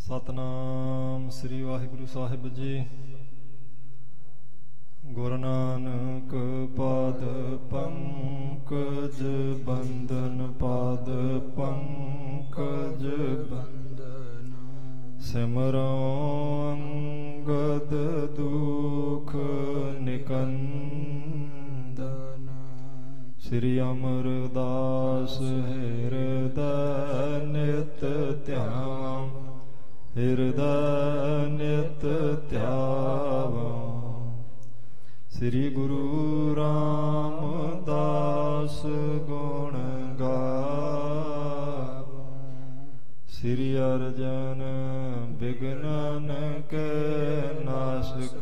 सतनाम श्री वाहिगुरु साहिब जी। गुरु नानक पाद पंकज बंदन, पाद पंकज बंदन। सिमरो अंगद दुख निकंदन। श्री अमरदास हृदय नित ध्यान, हृदय नित ध्यावा। श्री गुरु रामदास गुण गावा। श्री अर्जन विघ्नन के नाशक,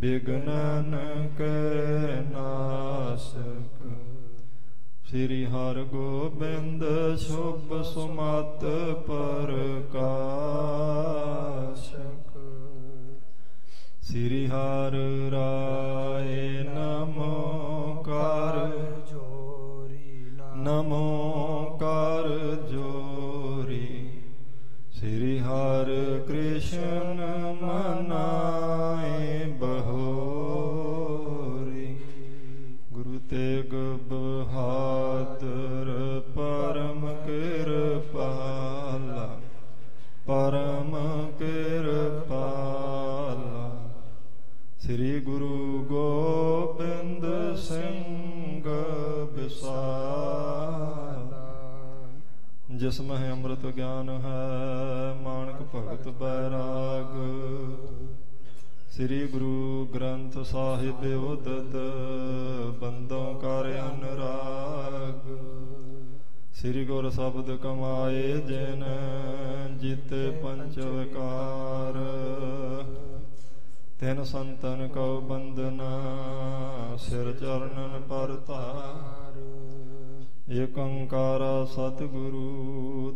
विघ्नन के नाशक। श्री हर गोबिंद शुभ सुमत प्रकाशक। श्री हर राय नमो कर जोरी, नमो कर जोरी। श्री हर कृष्ण मनाए बहोरी। गुरु तेग बहादुर परम कृपाला, परम कृपाला। श्री गुरु गोबिंद सिंह विसाला। जिसमें अमृत ज्ञान है मानक भगत बैराग। श्री गुरु ग्रंथ साहिब उदत बंदों कर अनुराग। श्री गुर शब्द कमाए जिन जीते पंच विकार। तिन संतन को बंदना सिर चरणन पर तार। एक ओंकारा सतगुरु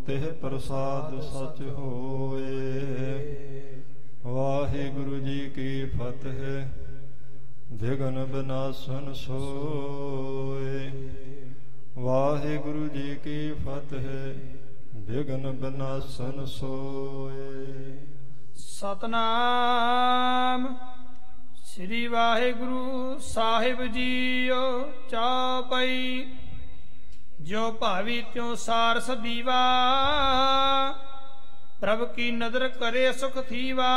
तेह प्रसाद सच होए। वाहिगुरु जी की फतेह विघ्न विनाशन सोए। वाहिगुरु जी की फतेह विघ्न विनाशन सोए। सतनाम श्री वाहिगुरु साहिब जीओ चौपाई। जो भावी त्यों सारस दीवा, प्रभ की नदर करे सुख थीवा।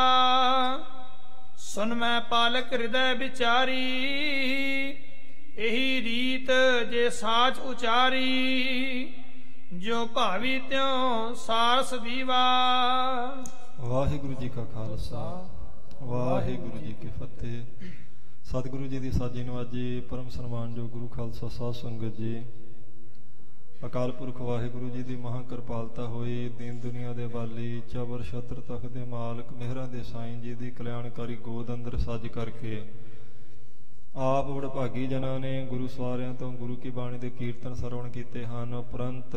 सुन मैं पालक हृदय विचारी, यही रीत जे साच उचारी। जो भावी त्यों सारस दीवा। वाहिगुरु जी का खालसा, वाहिगुरु जी की फतेह। सतगुरु जी की साजी नवाजी परम सन्मानयोग गुरु खालसा साध संगत जी। अकाल पुरख वाहिगुरु जी की महाकिरपालता होई। दीन दुनिया के बाली चबर छत्र तख्त के मालक मेहरां दे साईं जी की कल्याणकारी गोद अंदर सज करके आप वडभागी जना ने गुरु सवारियां तो गुरु की बाणी के कीर्तन सरवण किए हैं। उपरंत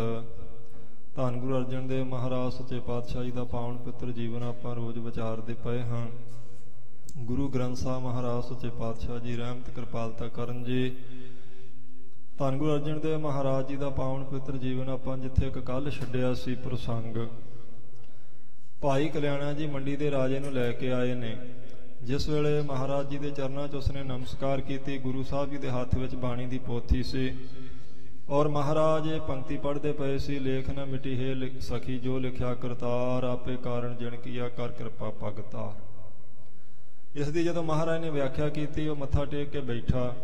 धन गुरु अर्जन देव महाराज सच्चे पातशाह जी का पावन पुत्र जीवन आपां रोज विचारते पे हाँ। गुरु ग्रंथ साहब महाराज सच्चे पातशाह जी रहमत किरपालता करन जी। धन गुरु अर्जन देव महाराज जी का पावन पुत्र जीवन आपां जिथे एक कल छड्डिया सी प्रसंग। भाई कल्याणा जी मंडी के राजे नूं लैके आए ने। जिस वेले महाराज जी के चरणों च उसने नमस्कार की। गुरु साहब जी के हाथ में बाणी की पोथी सी और महाराज पंक्ति पढ़ते पे सी। लेख न मिटी है सखी जो लिखिया करतार, आपे कारण जिन किया कर कृपा भगतार। इसकी जो महाराज ने व्याख्या की, मत्था टेक के बैठा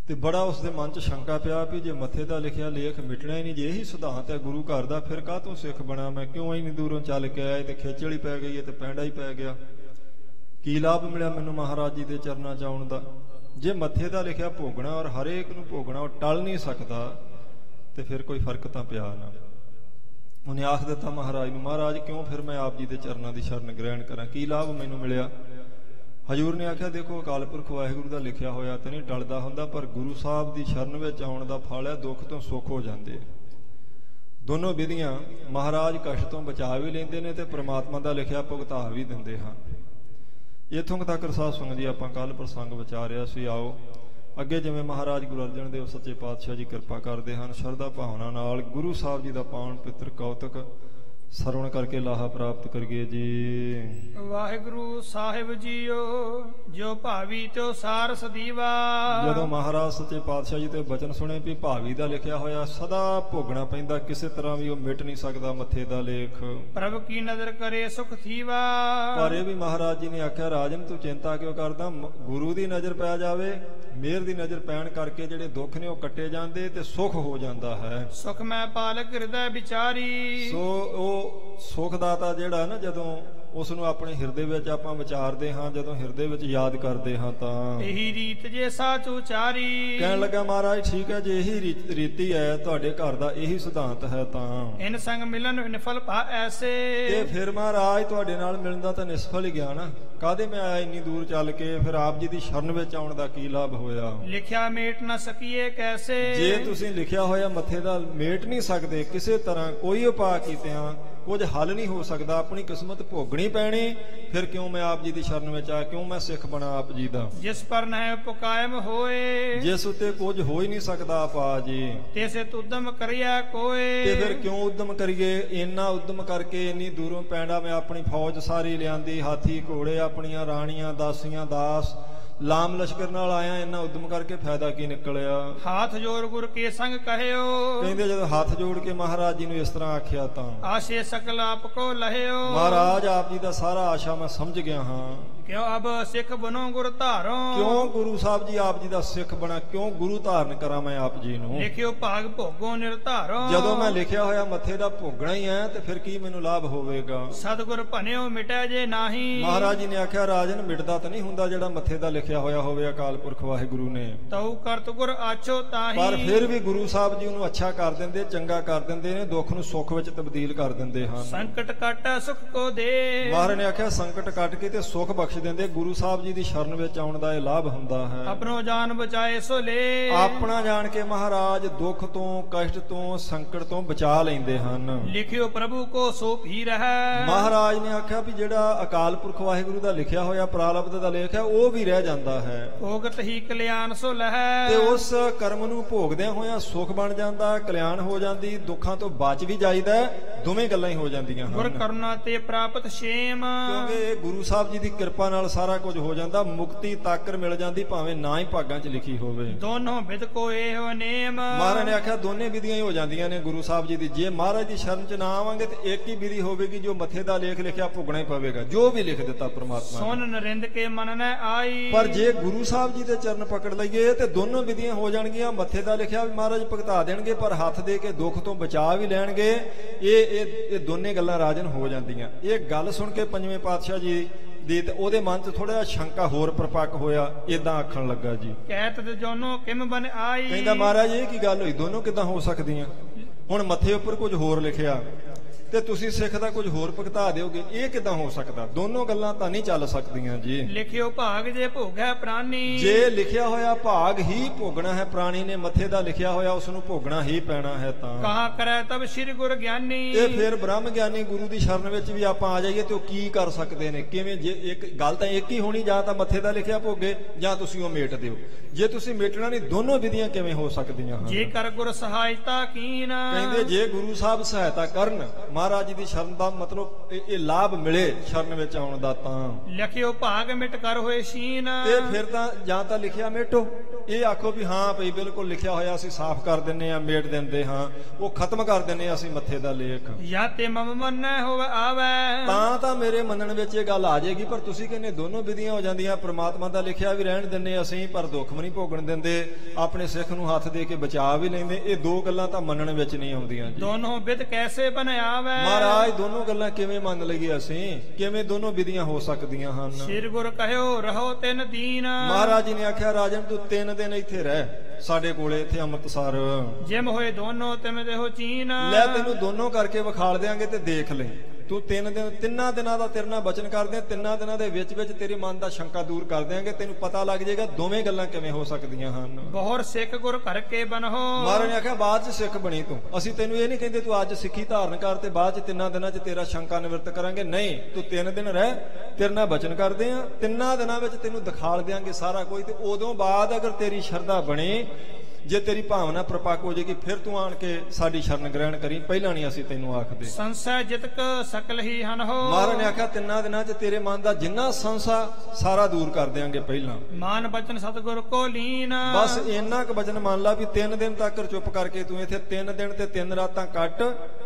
तो बड़ा उसके मन च शंका पिया भी जे मथे का लिखिया लेख मिटना ही नहीं, जे यही सिद्धांत है गुरु घर का, फिर काह तो सिख बना मैं, क्यों इन्नी दूरों चल के आए तो खेचल ही पै गई है तो पैंडा ही पै गया। की लाभ मिला मैनू महाराज जी के चरणों च आउण दा। जे मथे का लिखिया भोगना और हरेक नूं भोगना और टल नहीं सकता तो फिर कोई फर्क तो पिया ना। उन्हें आख दिता महाराज नूं, महाराज क्यों फिर मैं आप जी के चरणों की शरण ग्रहण करा, की लाभ मैनू मिलिया। हजूर ने आख्या देखो अकाल पुरख वाहिगुरु का लिखिया होया तो नहीं टलदा हुंदा, पर गुरु साहब की शरण में आउण दा फल है दुख तो सुख हो जाते। दोनों विधियां महाराज कष्ट तो बचा भी लेंदे ने ते परमात्मा का लिखिया भुगता भी दिंदे हैं। इत्थों तक साध संगत जी आपां कल प्रसंग विचारिया सी। आओ अगे जिवें महाराज गुरु अर्जन देव सच्चे पातशाह जी कृपा करते हैं, शरधा भावना नाल गुरु साहब जी का पावन पित्र कौतक ਸਰਵਣ ਕਰਕੇ ਲਾਹਾ ਪ੍ਰਾਪਤ ਕਰੀਏ ਜੀ। ਵਾਹਿਗੁਰੂ ਸਾਹਿਬ ਜੀਓ ਜੋ ਭਾਵੀ ਤਿਉ ਸਾਰ ਸਦੀਵਾ। ਜਦੋਂ ਮਹਾਰਾਜ ਸੱਚੇ ਪਾਤਸ਼ਾਹ ਜੀ ਤੇ ਬਚਨ ਸੁਣੇ ਵੀ ਭਾਵੀ ਦਾ ਲਿਖਿਆ ਹੋਇਆ ਸਦਾ ਭੋਗਣਾ ਪੈਂਦਾ, ਕਿਸੇ ਤਰ੍ਹਾਂ ਵੀ ਉਹ ਮਿਟ ਨਹੀਂ ਸਕਦਾ ਮੱਥੇ ਦਾ ਲੇਖ। ਪ੍ਰਭ ਕੀ ਨਜ਼ਰ ਕਰੇ ਸੁਖ ਥੀਵਾ। ਪਰ ਇਹ ਵੀ ਮਹਾਰਾਜ ਜੀ ਨੇ ਆਖਿਆ ਰਾਜਨ ਤੂੰ ਚਿੰਤਾ ਕਿਉਂ ਕਰਦਾ, ਗੁਰੂ ਦੀ ਨਜ਼ਰ ਪੈ ਜਾਵੇ, ਮਿਹਰ ਦੀ ਨਜ਼ਰ ਪੈਣ ਕਰਕੇ ਜਿਹੜੇ ਦੁੱਖ ਨੇ ਉਹ ਕੱਟੇ ਜਾਂਦੇ ਤੇ ਸੁਖ ਹੋ ਜਾਂਦਾ ਹੈ। ਸੁਖ ਮੈਂ ਪਾਲਕ ਹਿਰਦੈ ਵਿਚਾਰੀ। ਸੋ ਉਹ ਸੁਖ ਦਾਤਾ ਜਿਹੜਾ ਨਾ, ਜਦੋਂ ਉਸ ਨੂੰ ਆਪਣੇ ਹਿਰਦੇ ਵਿੱਚ ਆਪਾਂ ਵਿਚਾਰਦੇ ਹਾਂ, ਜਦੋਂ ਹਿਰਦੇ ਵਿੱਚ ਯਾਦ ਕਰਦੇ ਹਾਂ ਤਾਂ ਇਹੀ ਰੀਤ ਜੇ ਸਾਚ ਉਚਾਰੀ। ਕਹਿਣ ਲੱਗਾ ਮਹਾਰਾਜ ਠੀਕ ਹੈ, ਜੇ ਇਹੀ ਰੀਤੀ ਹੈ ਤੁਹਾਡੇ ਘਰ ਦਾ, ਇਹੀ ਸਿਧਾਂਤ ਹੈ ਤਾਂ ਇਨ ਸੰਗ ਮਿਲਨ ਨਿਫਲ ਭਾ ਐਸੇ। ਤੇ ਫਿਰ ਮਹਾਰਾਜ ਤੁਹਾਡੇ ਨਾਲ ਮਿਲਣ ਦਾ ਤਾਂ ਨਿਸਫਲ ਹੀ ਗਿਆ ਨਾ। ਕਾਹਦੇ ਮੈਂ ਆਇਆ ਇੰਨੀ ਦੂਰ ਚੱਲ ਕੇ, ਫਿਰ ਆਪ ਜੀ ਦੀ ਸ਼ਰਨ ਵਿੱਚ ਆਉਣ ਦਾ ਕੀ ਲਾਭ ਹੋਇਆ। ਲਿਖਿਆ ਮੇਟ ਨਾ ਸਕੀਏ ਕੈਸੇ। ਜੇ ਤੁਸੀਂ ਲਿਖਿਆ ਹੋਇਆ ਮੱਥੇ ਦਾ ਮੇਟ ਨਹੀਂ ਸਕਦੇ ਕਿਸੇ ਤਰ੍ਹਾਂ, ਕੋਈ ਉਪਾਅ ਕੀਤਿਆਂ ਕੁਝ ਹੱਲ ਨਹੀਂ ਹੋ ਸਕਦਾ, ਆਪਣੀ ਕਿਸਮਤ ਭੋਗਣੀ ਪੈਣੀ, ਫਿਰ ਕਿਉਂ ਮੈਂ ਆਪ ਜੀ ਦੀ ਸ਼ਰਨ ਵਿੱਚ ਆ, ਕਿਉਂ ਮੈਂ ਸਿੱਖ ਬਣਾ ਆਪ ਜੀ ਦਾ। ਜਿਸ ਪਰ ਨਹਿ ਉਪਕਾਇਮ ਹੋਏ। ਜਿਸ ਉੱਤੇ ਕੁਝ ਹੋ ਹੀ ਨਹੀਂ ਸਕਦਾ ਆਪਾ ਜੀ, ਤੇਸੇ ਉਦਮ ਕਰਿਆ ਕੋਏ। ਤੇ ਫਿਰ ਕਿਉਂ ਉਦਮ ਕਰੀਏ। ਇੰਨਾ ਉਦਮ ਕਰਕੇ ਇੰਨੀ ਦੂਰੋਂ ਪੈਂਡਾ ਮੈਂ ਆਪਣੀ ਫੌਜ ਸਾਰੀ ਲਿਆਂਦੀ, ਹਾਥੀ ਘੋੜੇ, ਆਪਣੀਆਂ ਰਾਣੀਆਂ, ਦਾਸੀਆਂ, ਦਾਸ, ਲਾਮ ਲਸ਼ਕਰ ਨਾਲ ਆਇਆ, ਇੰਨਾ ਉਦਮ ਕਰਕੇ ਫਾਇਦਾ ਕੀ ਨਿਕਲਿਆ। ਹਾਥ ਜੋੜ ਗੁਰ ਕੇ ਸੰਗ ਕਹਿਓ। ਕਹਿੰਦੇ ਜਦੋਂ ਹੱਥ ਜੋੜ ਕੇ ਮਹਾਰਾਜ ਜੀ ਨੂੰ ਇਸ ਤਰ੍ਹਾਂ ਆਖਿਆ ਤਾਂ ਆਸ਼ੇ ਸਕਲ ਆਪ ਕੋ ਲਹਿਓ। ਮਹਾਰਾਜ ਆਪ ਜੀ ਦਾ ਸਾਰਾ ਆਸ਼ਾ ਮੈਂ ਸਮਝ ਗਿਆ ਹਾਂ। ਕਿਉਂ ਅਬ ਸਿੱਖ ਬਣੋ ਗੁਰ ਧਾਰੋ। ਕਿਉਂ ਗੁਰੂ ਸਾਹਿਬ ਜੀ ਆਪ ਜੀ ਦਾ ਸਿੱਖ ਬਣਾ, ਕਿਉਂ ਗੁਰੂ ਧਾਰਨ ਕਰਾਂ ਮੈਂ ਆਪ ਜੀ ਨੂੰ। ਲਿਖਿਓ ਭਾਗ ਭੋਗੋ ਨਿਰਧਾਰੋ। ਜਦੋਂ ਮੈਂ ਲਿਖਿਆ ਹੋਇਆ ਮੱਥੇ ਦਾ ਭੋਗਣਾ ਹੀ ਹੈ ਤੇ ਫਿਰ ਕੀ ਮੈਨੂੰ ਲਾਭ ਹੋਵੇਗਾ। ਸਤਿਗੁਰ ਭਨਿਓ ਮਿਟੈ ਜੇ ਨਾਹੀ। ਮਹਾਰਾਜ ਜੀ ਨੇ ਆਖਿਆ ਰਾਜਨ ਮਿਟਦਾ ਤਾਂ ਨਹੀਂ ਹੁੰਦਾ ਜਿਹੜਾ ਮੱਥੇ ਦਾ ਲਿਖਿਆ ਹੋਇਆ ਹੋਵੇ ਅਕਾਲ ਪੁਰਖ ਵਾਹਿਗੁਰੂ ਨੇ। ਤਉ ਕਰਤ ਗੁਰ ਆਛੋ ਤਾਹੀ। ਪਰ ਫਿਰ ਵੀ ਗੁਰੂ ਸਾਹਿਬ ਜੀ ਉਹਨੂੰ ਅੱਛਾ ਕਰ ਦਿੰਦੇ, ਚੰਗਾ ਕਰ ਦਿੰਦੇ ਨੇ, ਦੁੱਖ ਨੂੰ ਸੁੱਖ ਵਿੱਚ ਤਬਦੀਲ ਕਰ ਦਿੰਦੇ ਹਨ। ਸੰਕਟ ਕਾਟੈ ਸੁਖ ਕੋ ਦੇ। ਮਹਾਰਾਜ ਨੇ ਆਖਿਆ ਸੰਕਟ ਕੱਟ ਕੇ ਤੇ ਸੁੱਖ ਬਖਸ਼ ਦਿੰਦੇ। ਗੁਰੂ ਸਾਹਿਬ ਜੀ ਦੀ ਸ਼ਰਨ ਵਿੱਚ ਆਉਣ ਦਾ ਇਹ ਲਾਭ ਹੁੰਦਾ ਹੈ। ਆਪਣੋ ਜਾਨ ਬਚਾਏ ਸੋ ਲੈ। ਆਪਣਾ ਜਾਣ ਕੇ ਮਹਾਰਾਜ ਦੁੱਖ ਤੋਂ, ਕਸ਼ਟ ਤੋਂ, ਸੰਕਟ ਤੋਂ ਬਚਾ ਲੈਂਦੇ ਹਨ। ਲਿਖਿਓ ਪ੍ਰਭੂ ਕੋ ਸੋ ਭੀ ਰਹਿ। ਮਹਾਰਾਜ ਨੇ ਆਖਿਆ ਵੀ ਜਿਹੜਾ ਅਕਾਲ ਪੁਰਖ ਵਾਹਿਗੁਰੂ ਦਾ ਲਿਖਿਆ ਹੋਇਆ ਪ੍ਰਾਰਬਧ ਦਾ ਲੇਖ ਹੈ ਉਹ ਵੀ ਰਹਿ ਜਾਂਦਾ ਹੈ। ਭੋਗਤ ਹੀ ਕਲਿਆਣ ਸੋ ਲਹੈ। ਤੇ ਉਸ ਕਰਮ ਨੂੰ ਭੋਗਦਿਆਂ ਹੋਇਆਂ ਸੁਖ ਬਣ ਜਾਂਦਾ, ਕਲਿਆਣ ਹੋ ਜਾਂਦੀ, ਦੁੱਖਾਂ ਤੋਂ ਬਚ ਵੀ ਜਾਈਦਾ। ਦੋਵੇਂ ਗੱਲਾਂ ਹੀ ਹੋ ਜਾਂਦੀਆਂ ਹਨ। ਗੁਰ ਕਰੁਣਾ ਤੇ ਪ੍ਰਾਪਤ ਛੇਮ। ਕਿਉਂਕਿ ਗੁਰੂ ਸਾਹਿਬ ਜੀ ਦੀ ਕਿਰਪਾ ਨਾਲ ਸਾਰਾ ਕੁਝ ਹੋ ਜਾਂਦਾ, ਮੁਕਤੀ ਤਾਕਰ ਮਿਲ ਜਾਂਦੀ, ਭਾਵੇਂ ਨਾ ਹੀ ਭਾਗਾਂ 'ਚ ਲਿਖੀ ਹੋਵੇ। ਦੋਨੋਂ ਵਿਦ ਕੋ ਇਹੋ ਨੇਮ। ਮਹਾਰਾਜ ਨੇ ਆਖਿਆ ਦੋਨੇ ਵਿਧੀਆਂ ਹੀ ਹੋ ਜਾਂਦੀਆਂ ਨੇ ਗੁਰੂ ਸਾਹਿਬ ਜੀ ਦੀ। ਜੇ ਮਹਾਰਾਜ ਦੀ ਸ਼ਰਨ 'ਚ ਨਾ ਆਵਾਂਗੇ ਤੇ ਇੱਕ ਹੀ ਵਿਧੀ ਹੋਵੇਗੀ, ਜੋ ਮੱਥੇ ਦਾ ਲੇਖ ਲਿਖਿਆ ਭੁਗਣਾ ਹੀ ਪਵੇਗਾ, ਜੋ ਵੀ ਲਿਖ ਦਿੱਤਾ ਪ੍ਰਮਾਤਮਾ ਨੇ। ਸੁਨ ਨਰਿੰਦ ਕੇ ਮਨ ਨੈ ਆਈ। ਪਰ ਜੇ ਗੁਰੂ ਸਾਹਿਬ ਜੀ ਦੇ ਚਰਨ ਪਕੜ ਲਈਏ ਤੇ ਦੋਨੋਂ ਵਿਧੀਆਂ ਹੋ ਜਾਣਗੀਆਂ। ਮੱਥੇ ਦਾ ਲਿਖਿਆ ਵੀ ਮਹਾਰਾਜ ਭੁਗਤਾ ਦੇਣਗੇ, ਪਰ ਹੱਥ ਦੇ ਕੇ ਦੁੱਖ ਤੋਂ ਬਚਾ ਵੀ ਲੈਣਗੇ। ਇਹ ਦੋਨੇ ਗੱਲਾਂ ਰਾਜਨ ਹੋ ਜਾਂਦੀਆਂ। ਇਹ ਗੱਲ ਸੁਣ ਕੇ ਪੰਜਵੇਂ ਪਾਤਸ਼ਾਹ ਜੀ ਦੀ ਤੇ ਉਹਦੇ ਮਨ 'ਚ ਥੋੜਾ ਜਿਹਾ ਸ਼ੰਕਾ ਹੋਰ ਪ੍ਰਪੱਕ ਹੋਇਆ। ਇਦਾਂ ਆਖਣ ਲੱਗਾ ਜੀ, ਕਹਿਤ ਜੋਨੋ ਕਿਮ ਬਨ ਆਈ। ਕਹਿੰਦਾ ਮਹਾਰਾਜ ਇਹ ਕੀ ਗੱਲ ਹੋਈ, ਦੋਨੋਂ ਕਿੱਦਾਂ ਹੋ ਸਕਦੀਆਂ। ਹੁਣ ਮੱਥੇ ਉੱਪਰ ਕੁਝ ਹੋਰ ਲਿਖਿਆ ਤੇ ਤੁਸੀਂ ਸਿੱਖ ਦਾ ਕੁਝ ਹੋਰ ਭੁਗਤਾ ਦਿਓਗੇ, ਇਹ ਕਿੱਦਾਂ ਹੋ ਸਕਦਾ। ਦੋਨੋਂ ਗੱਲਾਂ ਤਾਂ ਨਹੀਂ ਚੱਲ ਸਕਦੀਆਂ ਜੀ। ਲਿਖਿਓ ਭਾਗ ਜੇ ਭੋਗੈ ਪ੍ਰਾਨੀ। ਜੇ ਲਿਖਿਆ ਹੋਇਆ ਭਾਗ ਹੀ ਭੋਗਣਾ ਹੈ, ਪ੍ਰਾਣੀ ਨੇ ਮੱਥੇ ਦਾ ਲਿਖਿਆ ਹੋਇਆ ਉਸ ਨੂੰ ਭੋਗਣਾ ਹੀ ਪੈਣਾ ਹੈ ਤਾਂ ਕਹਾ ਕਰੈ ਤਬ ਸ੍ਰੀ ਗੁਰ ਗਿਆਨੀ। ਇਹ ਫਿਰ ਬ੍ਰਹਮ ਗਿਆਨੀ ਗੁਰੂ ਦੀ ਸ਼ਰਨ ਵਿੱਚ ਵੀ ਆਪਾਂ ਆ ਜਾਈਏ ਤੇ ਉਹ ਕੀ ਕਰ ਸਕਦੇ ਨੇ, ਕਿਵੇਂ। ਜੇ ਇੱਕ ਗੱਲ ਤਾਂ ਇੱਕ ਹੀ ਹੋਣੀ, ਜਾਂ ਤਾਂ ਮੱਥੇ ਦਾ ਲਿਖਿਆ ਭੋਗੇ ਜਾਂ ਤੁਸੀਂ ਉਹ ਮੇਟ ਦਿਓ। ਜੇ ਤੁਸੀਂ ਮੇਟਣਾ ਨਹੀਂ, ਦੋਨੋਂ ਵਿਧੀਆਂ ਕਿਵੇਂ ਹੋ ਸਕਦੀਆਂ ਹਨ। ਜੇ ਕਰ ਗੁਰ ਸਹਾਇਤਾ ਕੀਨ। ਕਹਿੰਦੇ ਜੇ ਗੁਰੂ ਸਾਹਿਬ ਸਹਾਇਤਾ ਕਰਨ, ਮਹਾਰਾਜ ਜੀ ਦੀ ਸ਼ਰਨ ਦਾ ਮਤਲਬ ਇਹ ਲਾਭ ਮਿਲੇ ਸ਼ਰਨ ਵਿੱਚ ਆਉਣ ਦਾ, ਤਾਂ ਲਿਖਿਓ ਭਾਗ ਮਿਟ ਕਰ ਹੋਏ ਸ਼ੀਨ। ਤੇ ਫਿਰ ਤਾਂ ਜਾਂ ਤਾਂ ਲਿਖਿਆ ਮੇਟੋ, ਇਹ ਆਖੋ ਵੀ ਹਾਂ ਭਈ ਬਿਲਕੁਲ ਲਿਖਿਆ ਹੋਇਆ ਅਸੀਂ ਸਾਫ਼ ਕਰ ਦਿੰਨੇ ਆ, ਮੇਟ ਦਿੰਦੇ ਹਾਂ, ਉਹ ਖਤਮ ਕਰ ਦਿੰਨੇ ਆ ਅਸੀਂ ਮੱਥੇ ਦਾ ਲੇਖ। ਜਾਂ ਤੇ ਮਮ ਮੰਨੈ ਹੋਵੇ ਆਵੇ। ਤਾਂ ਮੇਰੇ ਮੰਨਣ ਵਿੱਚ ਇਹ ਗੱਲ ਆ ਜਾਏਗੀ। ਪਰ ਤੁਸੀਂ ਕਹਿੰਦੇ ਦੋਨੋਂ ਵਿਧੀਆਂ ਹੋ ਜਾਂਦੀਆਂ। ਪ੍ਰਮਾਤਮਾ ਦਾ ਲਿਖਿਆ ਵੀ ਰਹਿਣ ਦਿੰਨੇ ਅਸੀਂ, ਪਰ ਦੁੱਖ ਨਹੀਂ ਭੋਗਣ ਦਿੰਦੇ, ਆਪਣੇ ਸਿੱਖ ਨੂੰ ਹੱਥ ਦੇ ਕੇ ਬਚਾ ਵੀ ਲੈਂਦੇ। ਇਹ ਦੋ ਗੱਲਾਂ ਤਾਂ ਮੰਨਣ ਵਿੱਚ ਨਹੀਂ ਆਉਂਦੀਆਂ ਜੀ। ਦੋਨੋਂ ਵਿਦ ਕੈਸੇ ਬਣਿਆ ਵੇ। ਮਹਾਰਾਜ ਦੋਨੋਂ ਗੱਲਾਂ ਕਿਵੇਂ ਮੰਨ ਲਈਏ ਅਸੀਂ, ਕਿਵੇਂ ਦੋਨੋਂ ਵਿਧੀਆਂ ਹੋ ਸਕਦੀਆਂ ਹਨ। ਸ੍ਰੀ ਗੁਰ ਕਹਿਓ ਰਹੋ 3 ਦੀਨ। ਮਹਾਰਾਜ ਜੀ ਨੇ ਆਖਿਆ ਰਾਜਨ ਤੂੰ 3 ਦਿਨ ਇੱਥੇ ਰਹਿ ਸਾਡੇ ਕੋਲੇ, ਇੱਥੇ ਅੰਮ੍ਰਿਤਸਰ। ਜਿਮ ਹੋਏ ਦੋਨੋਂ ਤਿਮ ਦੇਹੋ ਚੀਨ। ਲੈ ਤੈਨੂੰ ਦੋਨੋਂ ਕਰਕੇ ਵਿਖਾਲ ਦਿਆਂਗੇ ਤੇ ਦੇਖ ਲੈ। ਤੂੰ 3 ਦਿਨ, 3 ਦਿਨਾਂ ਦਾ ਤੇਰੇ ਨਾਲ ਬਚਨ ਕਰਦੇ ਆ। 3 ਦਿਨਾਂ ਦੇ ਵਿੱਚ ਤੇਰੇ ਮਨ ਦਾ ਸ਼ੰਕਾ ਦੂਰ ਕਰ ਦਿਆਂਗੇ। ਤੈਨੂੰ ਪਤਾ ਲੱਗ ਜਾਏਗਾ ਦੋਵੇਂ ਗੱਲਾਂ ਕਿਵੇਂ ਹੋ ਸਕਦੀਆਂ ਹਨ। ਬਹੁਰ ਸਿੱਖ ਗੁਰ ਕਰਕੇ ਬਣੋ। ਮਹਾਰਾਜ ਨੇ ਆਖਿਆ ਬਾਅਦ 'ਚ ਸਿੱਖ ਬਣੀ ਤੂੰ। ਅਸੀਂ ਤੈਨੂੰ ਇਹ ਨਹੀਂ ਕਹਿੰਦੇ ਤੂੰ ਅੱਜ ਸਿੱਖੀ ਧਾਰਨ ਕਰ ਤੇ ਬਾਅਦ 'ਚ 3 ਦਿਨਾਂ 'ਚ ਤੇਰਾ ਸ਼ੰਕਾ ਨਿਵਰਤ ਕਰਾਂਗੇ। ਨਹੀਂ, ਤੂੰ 3 ਦਿਨ ਰਹਿ, ਤੇਰੇ ਨਾਲ ਬਚਨ ਕਰਦੇ ਆ। 3 ਦਿਨਾਂ ਵਿੱਚ ਤੈਨੂੰ ਦਿਖਾਲ ਦਿਆਂਗੇ ਸਾਰਾ ਕੁਝ। ਤੇ ਉਦੋਂ ਬਾਅਦ ਅਗਰ ਤੇਰੀ ਸ਼ਰਧਾ ਬਣੀ ਜੇ ਤੇਰੀ ਭਾਵਨਾ ਪ੍ਰਪੱਕ ਹੋ ਜਾਏਗੀ ਫਿਰ ਤੂੰ ਆਣ ਕੇ ਸਾਡੀ ਸ਼ਰਨ ਗ੍ਰਹਿਣ ਕਰੀ, ਪਹਿਲਾਂ ਨਹੀਂ ਅਸੀਂ ਤੈਨੂੰ ਆਖਦੇ। ਸੰਸੈ ਜਿਤਕ ਸਕਲ ਹੀ ਹਨ ਹੋ। ਮਹਾਰਾਜ ਨੇ ਆਖਿਆ 3 ਦਿਨਾਂ 'ਚ ਤੇਰੇ ਮਨ ਦਾ ਜਿੰਨਾ ਸੰਸਾ ਸਾਰਾ ਦੂਰ ਕਰ ਦਿਆਂਗੇ ਪਹਿਲਾਂ। ਮਾਨ ਬਚਨ ਸਤਿਗੁਰ ਕੋ ਲੀਨ। ਬਸ ਇੰਨਾ ਕੁ ਬਚਨ ਮੰਨ ਲਾ ਵੀ 3 ਦਿਨ ਤੱਕ ਚੁੱਪ ਕਰਕੇ ਤੂੰ ਇੱਥੇ 3 ਦਿਨ ਤੇ 3 ਰਾਤਾਂ ਕੱਟ,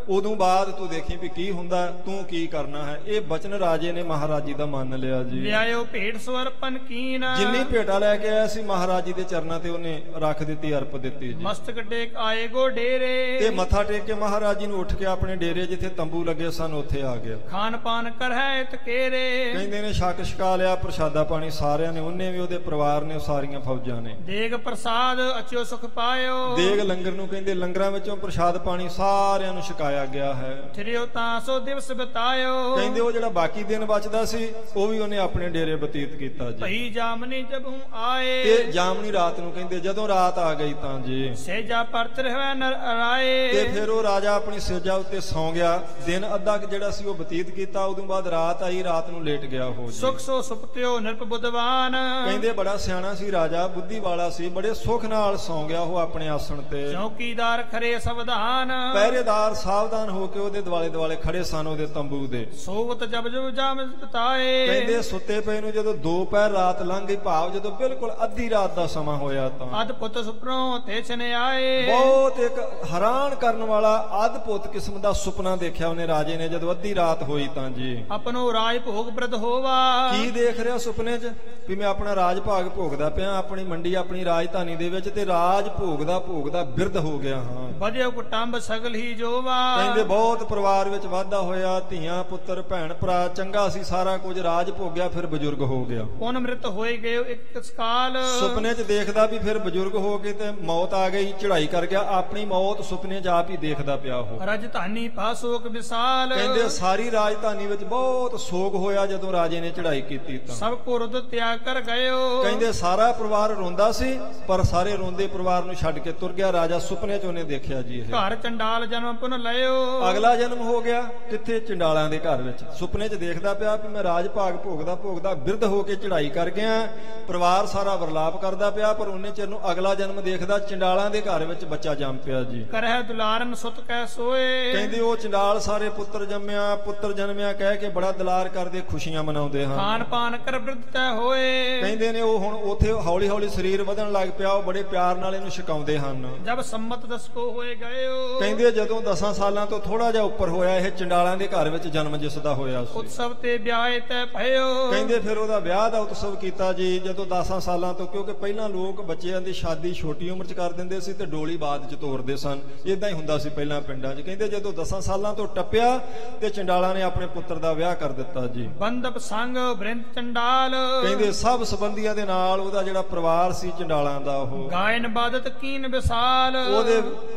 ਉਦੋਂ ਬਾਅਦ ਤੂੰ ਦੇਖੀ ਵੀ ਕੀ ਹੁੰਦਾ, ਤੂੰ ਕੀ ਕਰਨਾ ਹੈ। ਇਹ ਬਚਨ ਰਾਜੇ ਨੇ ਮਹਾਰਾਜ ਜੀ ਦਾ ਮੰਨ ਲਿਆ ਜੀ। ਲਿਆਇਓ ਭੇਟ ਸਵਰਪਨ ਕੀਨ। ਜਿੰਨੀ ਭੇਟਾ ਲੈ ਕੇ ਆਇਆ ਸੀ ਮਹਾਰਾਜ ਜੀ ਦੇ ਚਰਨਾਂ ਤੇ ਉਹਨੇ ਰੱਖ ਦਿੱਤੀ, ਅਰਪ ਦਿੱਤੀ ਜੀ। ਮਸਤਕ ਟੇਕ ਆਏ ਗੋ ਡੇਰੇ। ਤੇ ਮੱਥਾ ਟੇਕ ਕੇ ਮਹਾਰਾਜ ਜੀ ਨੂੰ ਉੱਠ ਕੇ ਆਪਣੇ ਡੇਰੇ ਜਿੱਥੇ ਤੰਬੂ ਲੱਗੇ ਸਨ ਉੱਥੇ ਆ ਗਿਆ। ਖਾਨ ਪਾਨ ਕਰ ਹੈ ਤਕੇਰੇ। ਕਹਿੰਦੇ ਨੇ ਛਕ ਛਕਾ ਲਿਆ, ਪ੍ਰਸ਼ਾਦਾ ਪਾਣੀ ਸਾਰਿਆਂ ਨੇ, ਉਹਨੇ ਵੀ ਉਹਦੇ ਪਰਿਵਾਰ ਨੇ, ਸਾਰੀਆਂ ਫੌਜਾਂ ਨੇ। ਦੇਗ ਪ੍ਰਸਾਦ ਅਚਿਓ ਸੁਖ ਪਾਇਓ। ਦੇਗ ਲੰਗਰ ਨੂੰ ਕਹਿੰਦੇ ਲੰਗਰਾਂ ਵਿੱਚੋਂ ਪ੍ਰਸ਼ਾਦ ਪਾਣੀ ਸਾਰਿਆਂ ਨੂੰ ਛਕਾਇਆ ਗਿਆ ਹੈ। ਫਿਰਿਓ ਤਾਂ ਸੋ ਦਿਵਸ ਬਿਤਾਇਓ। ਕਹਿੰਦੇ ਉਹ ਜਿਹੜਾ ਬਾਕੀ ਦਿਨ ਬਚਦਾ ਸੀ ਉਹ ਵੀ ਉਹਨੇ ਆਪਣੇ ਡੇਰੇ ਬਤੀਤ ਕੀਤਾ ਜੀ। ਭਈ ਜਾਮਨੀ ਜਬ ਹੂੰ ਆਏ। ਤੇ ਜਾਮਨੀ ਰਾਤ ਨੂੰ ਕਹਿੰਦੇ ਜਦੋਂ ਰਾਤ ਆ ਗਈ ਤਾਂ ਜੀ ਸੇਜਾ ਪਰਤ ਰਹਿ ਨਰ ਅਰਾਏ। ਤੇ ਫਿਰ ਉਹ ਰਾਜਾ ਆਪਣੀ ਸੇਜਾ ਉੱਤੇ ਸੌਂ ਗਿਆ। ਦਿਨ ਅੱਧਾ ਜਿਹੜਾ ਸੀ ਉਹ ਬਤੀਤ ਕੀਤਾ, ਉਦੋਂ ਬਾਅਦ ਰਾਤ ਆਈ, ਰਾਤ ਨੂੰ ਲੇਟ ਗਿਆ ਹੋ ਜੀ। ਸੁਖ ਸੋ ਸੁਪਤਿਓ ਨਿਰਪ ਬੁੱਧਵਾਨ। ਕਹਿੰਦੇ ਬੜਾ ਸਿਆਣਾ ਸੀ ਰਾਜਾ, ਬੁੱਧੀ ਵਾਲਾ ਸੀ, ਬੜੇ ਸੁਖ ਨਾਲ ਸੌਂ ਗਿਆ ਉਹ ਆਪਣੇ ਆਸਣ ਤੇ। ਚੌਕੀਦਾਰ ਖਰੇ ਸਵਧਾਨ। ਪਹਿਰੇਦਾਰ ਸਾਵਧਾਨ ਹੋ ਕੇ ਉਹਦੇ ਦੁਆਲੇ ਦੁਆਲੇ ਖੜੇ ਸਨ ਉਹਦੇ ਤੰਬੂ ਦੇ। ਸੋਵਤ ਜਬ ਜਬ ਜਾਮ ਬਿਤਾਏ। ਕਹਿੰਦੇ ਸੁੱਤੇ ਪਏ ਨੂੰ ਜਦੋਂ 2 ਪਹਿਰ ਰਾਤ ਲੰਘ ਗਈ, ਭਾਵ ਜਦੋਂ ਬਿਲਕੁਲ ਅੱਧੀ ਰਾਤ ਦਾ ਸਮਾਂ ਹੋਇਆ ਤਾਂ ਅਦਭੁਤ ਸੁਪਨੋ ਤੇ ਛਨੇ ਆਏ। ਬਹੁਤ ਇੱਕ ਹੈਰਾਨ ਕਰਨ ਵਾਲਾ ਅਦਭੁਤ ਕਿਸਮ ਦਾ ਸੁਪਨਾ ਦੇਖਿਆ ਉਹਨੇ ਰਾਜੇ ਨੇ ਜਦੋਂ ਅੱਧੀ ਰਾਤ ਹੋਈ ਤਾਂ ਜੀ। ਆਪਣੋ ਰਾਜ ਭੋਗ ਬ੍ਰਿਧ ਹੋਵਾ। ਕੀ ਦੇਖ ਰਿਹਾ ਸੁਪਨੇ 'ਚ? ਵੀ ਮੈਂ ਆਪਣਾ ਰਾਜ ਭਾਗ ਭੋਗਦਾ ਪਿਆ ਆਪਣੀ ਮੰਡੀ, ਆਪਣੀ ਰਾਜਧਾਨੀ ਦੇ ਵਿੱਚ, ਤੇ ਰਾਜ ਭੋਗਦਾ ਭੋਗਦਾ ਬਿਰਧ ਹੋ ਗਿਆ ਹਾਂ। ਵਧਿਓ ਕੁਟੰਬ ਸਗਲ ਹੀ ਜੋਵਾ। ਕਹਿੰਦੇ ਬਹੁਤ ਪਰਿਵਾਰ ਵਿੱਚ ਵਾਧਾ ਹੋਇਆ, ਧੀਆਂ ਪੁੱਤਰ ਭੈਣ ਭਰਾ, ਚੰਗਾ ਸੀ ਸਾਰਾ ਕੁਝ, ਰਾਜ ਭੋਗਿਆ, ਫਿਰ ਬਜ਼ੁਰਗ ਹੋ ਗਿਆ। ਪੁਨ ਮ੍ਰਿਤ ਹੋਏ ਗਏ ਇੱਕ ਸਕਾਲ। ਸੁਪਨੇ 'ਚ ਦੇਖਦਾ ਵੀ ਫਿਰ ਬਜ਼ੁਰਗ ਹੋ ਕੇ ਤੇ ਮੌਤ ਆ ਗਈ, ਚੜ੍ਹਾਈ ਕਰ ਗਿਆ, ਆਪਣੀ ਮੌਤ ਸੁਪਨੇ 'ਚ ਆਪ ਹੀ ਦੇਖਦਾ ਪਿਆ ਉਹ। ਰਾਜਧਾਨੀ ਪਾਸੋਕ ਵਿਸਾਲ। ਕਹਿੰਦੇ ਸਾਰੀ ਰਾਜਧਾਨੀ ਵਿੱਚ ਬਹੁਤ ਸੋਗ ਹੋਇਆ ਜਦੋਂ ਰਾਜੇ ਨੇ ਚੜ੍ਹਾਈ ਕੀਤੀ ਤਾਂ। ਸਭ ਕੋ ਰੁੱਧ ਤਿਆਗ ਕਰ ਗਇਓ। ਕਹਿੰਦੇ ਸਾਰਾ ਪਰਿਵਾਰ ਰੋਂਦਾ ਸੀ, ਪਰ ਸਾਰੇ ਰੋਂਦੇ ਪਰਿਵਾਰ ਨੂੰ ਛੱਡ ਕੇ ਤੁਰ ਗਿਆ ਰਾਜਾ। ਸੁਪਨੇ 'ਚ ਉਹਨੇ ਦੇਖਿਆ ਜੀ ਇਹ ਘਰ ਚੰਡਾਲ ਜਨਮ ਪੁਨ ਲਿਓ। ਅਗਲਾ ਜਨਮ ਹੋ ਗਿਆ ਕਿੱਥੇ? ਚੰਡਾਲਾਂ ਦੇ ਘਰ ਵਿੱਚ। ਸੁਪਨੇ 'ਚ ਦੇਖਦਾ ਪਿਆ ਵੀ ਮੈਂ ਰਾਜ ਭਾਗ ਭੋਗਦਾ ਭੋਗਦਾ ਬਿਰਧ ਹੋ ਕੇ ਚੜ੍ਹਾਈ ਕਰ ਗਿਆ, ਪਰਿਵਾਰ ਸਾਰਾ ਵਰਲਾਪ ਕਰਦਾ ਪਿਆ, ਪਰ ਉਹਨੇ ਚਿਰ ਨੂੰ ਅਗਲਾ ਜਨਮ ਦੇਖਦਾ ਚੰਡਾਲਾਂ ਦੇ ਘਰ ਵਿੱਚ ਬੱਚਾ ਜੰਮ ਪਿਆ ਜੀ। ਕਰਹਿ ਦੁਲਾਰਨ ਸੁਤ ਕੈ ਸੋਏ। ਕਹਿੰਦੇ ਉਹ ਚੰਡਾਲ ਸਾਰੇ ਪੁੱਤਰ ਜੰਮਿਆ, ਪੁੱਤਰ ਜਨਮਿਆ ਕਹਿ ਕੇ ਬੜਾ ਦੁਲਾਰ ਕਰਦੇ, ਖੁਸ਼ੀਆਂ ਮਨਾਉਂਦੇ ਹਨ। ਖਾਨ ਪਾਨ ਕਰ ਬਿਰਧ ਤੈ ਹੋਏ। ਕਹਿੰਦੇ ਨੇ ਉਹ ਹੁਣ ਉੱਥੇ ਹੌਲੀ ਹੌਲੀ ਸਰੀਰ ਵਧਣ ਲੱਗ ਪਿਆ, ਉਹ ਬੜੇ ਪਿਆਰ ਨਾਲ ਇਹਨੂੰ ਛਕਾਉਂਦੇ ਹਨ। ਜਬ ਸੰਮਤ 10 ਕੋ ਹੋਏ ਗਇਓ। ਕਹਿੰਦੇ ਜਦੋਂ 10 ਸਾਲਾਂ ਤੋਂ ਥੋੜਾ ਜਿਹਾ ਉੱਪਰ ਹੋਇਆ, ਇਹ ਚੰਡਾਲਾਂ ਦੇ ਘਰ ਵਿੱਚ ਜਨਮ ਜਿਸ ਦਾ ਹੋਇਆ ਸੀ। ਉਤਸਵ ਤੇ ਵਿਆਹ ਤੈ ਭਇਓ। ਕਹਿੰਦੇ ਫਿਰ ਉਹਦਾ ਵਿਆਹ ਦਾ ਉਤਸਵ ਕੀਤਾ ਜੀ ਜਦੋਂ 10 ਸਾਲਾਂ ਤੋਂ, ਕਿਉਂਕਿ ਪਹਿਲਾਂ ਲੋਕ ਬੱਚਿਆਂ ਦੀ ਸ਼ਾਦੀ ਛੋਟੀ ਉਮਰ 'ਚ ਕਰ ਦਿੰਦੇ ਸੀ ਤੇ ਡੋਲੀ ਬਾਅਦ 'ਚ ਤੋਰਦੇ ਸਨ, ਇਦਾਂ ਹੀ ਹੁੰਦਾ ਸੀ ਪਹਿਲਾਂ ਪਿੰਡਾਂ 'ਚ। ਕਹਿੰਦੇ ਜਦੋਂ 10 ਸਾਲਾਂ ਤੋਂ ਟੱਪਿਆ ਤੇ ਚੰਡਾਲਾਂ ਨੇ ਆਪਣੇ ਪੁੱਤਰ ਦਾ ਵਿਆਹ ਕਰ ਦਿੱਤਾ ਜੀ। ਬੰਦਪ ਸੰਗ ਬ੍ਰਿੰਦ ਚੰਡਾਲ। ਕਹਿੰਦੇ ਸਭ ਸੰਬੰਧੀਆਂ ਦੇ ਨਾਲ ਉਹਦਾ ਜਿਹੜਾ ਪਰਿਵਾਰ ਸੀ ਚੰਡਾਲਾਂ ਦਾ, ਉਹ ਗਾਇਨ ਬਾਦਤ ਕੀਨ ਵਿਸਾਲ।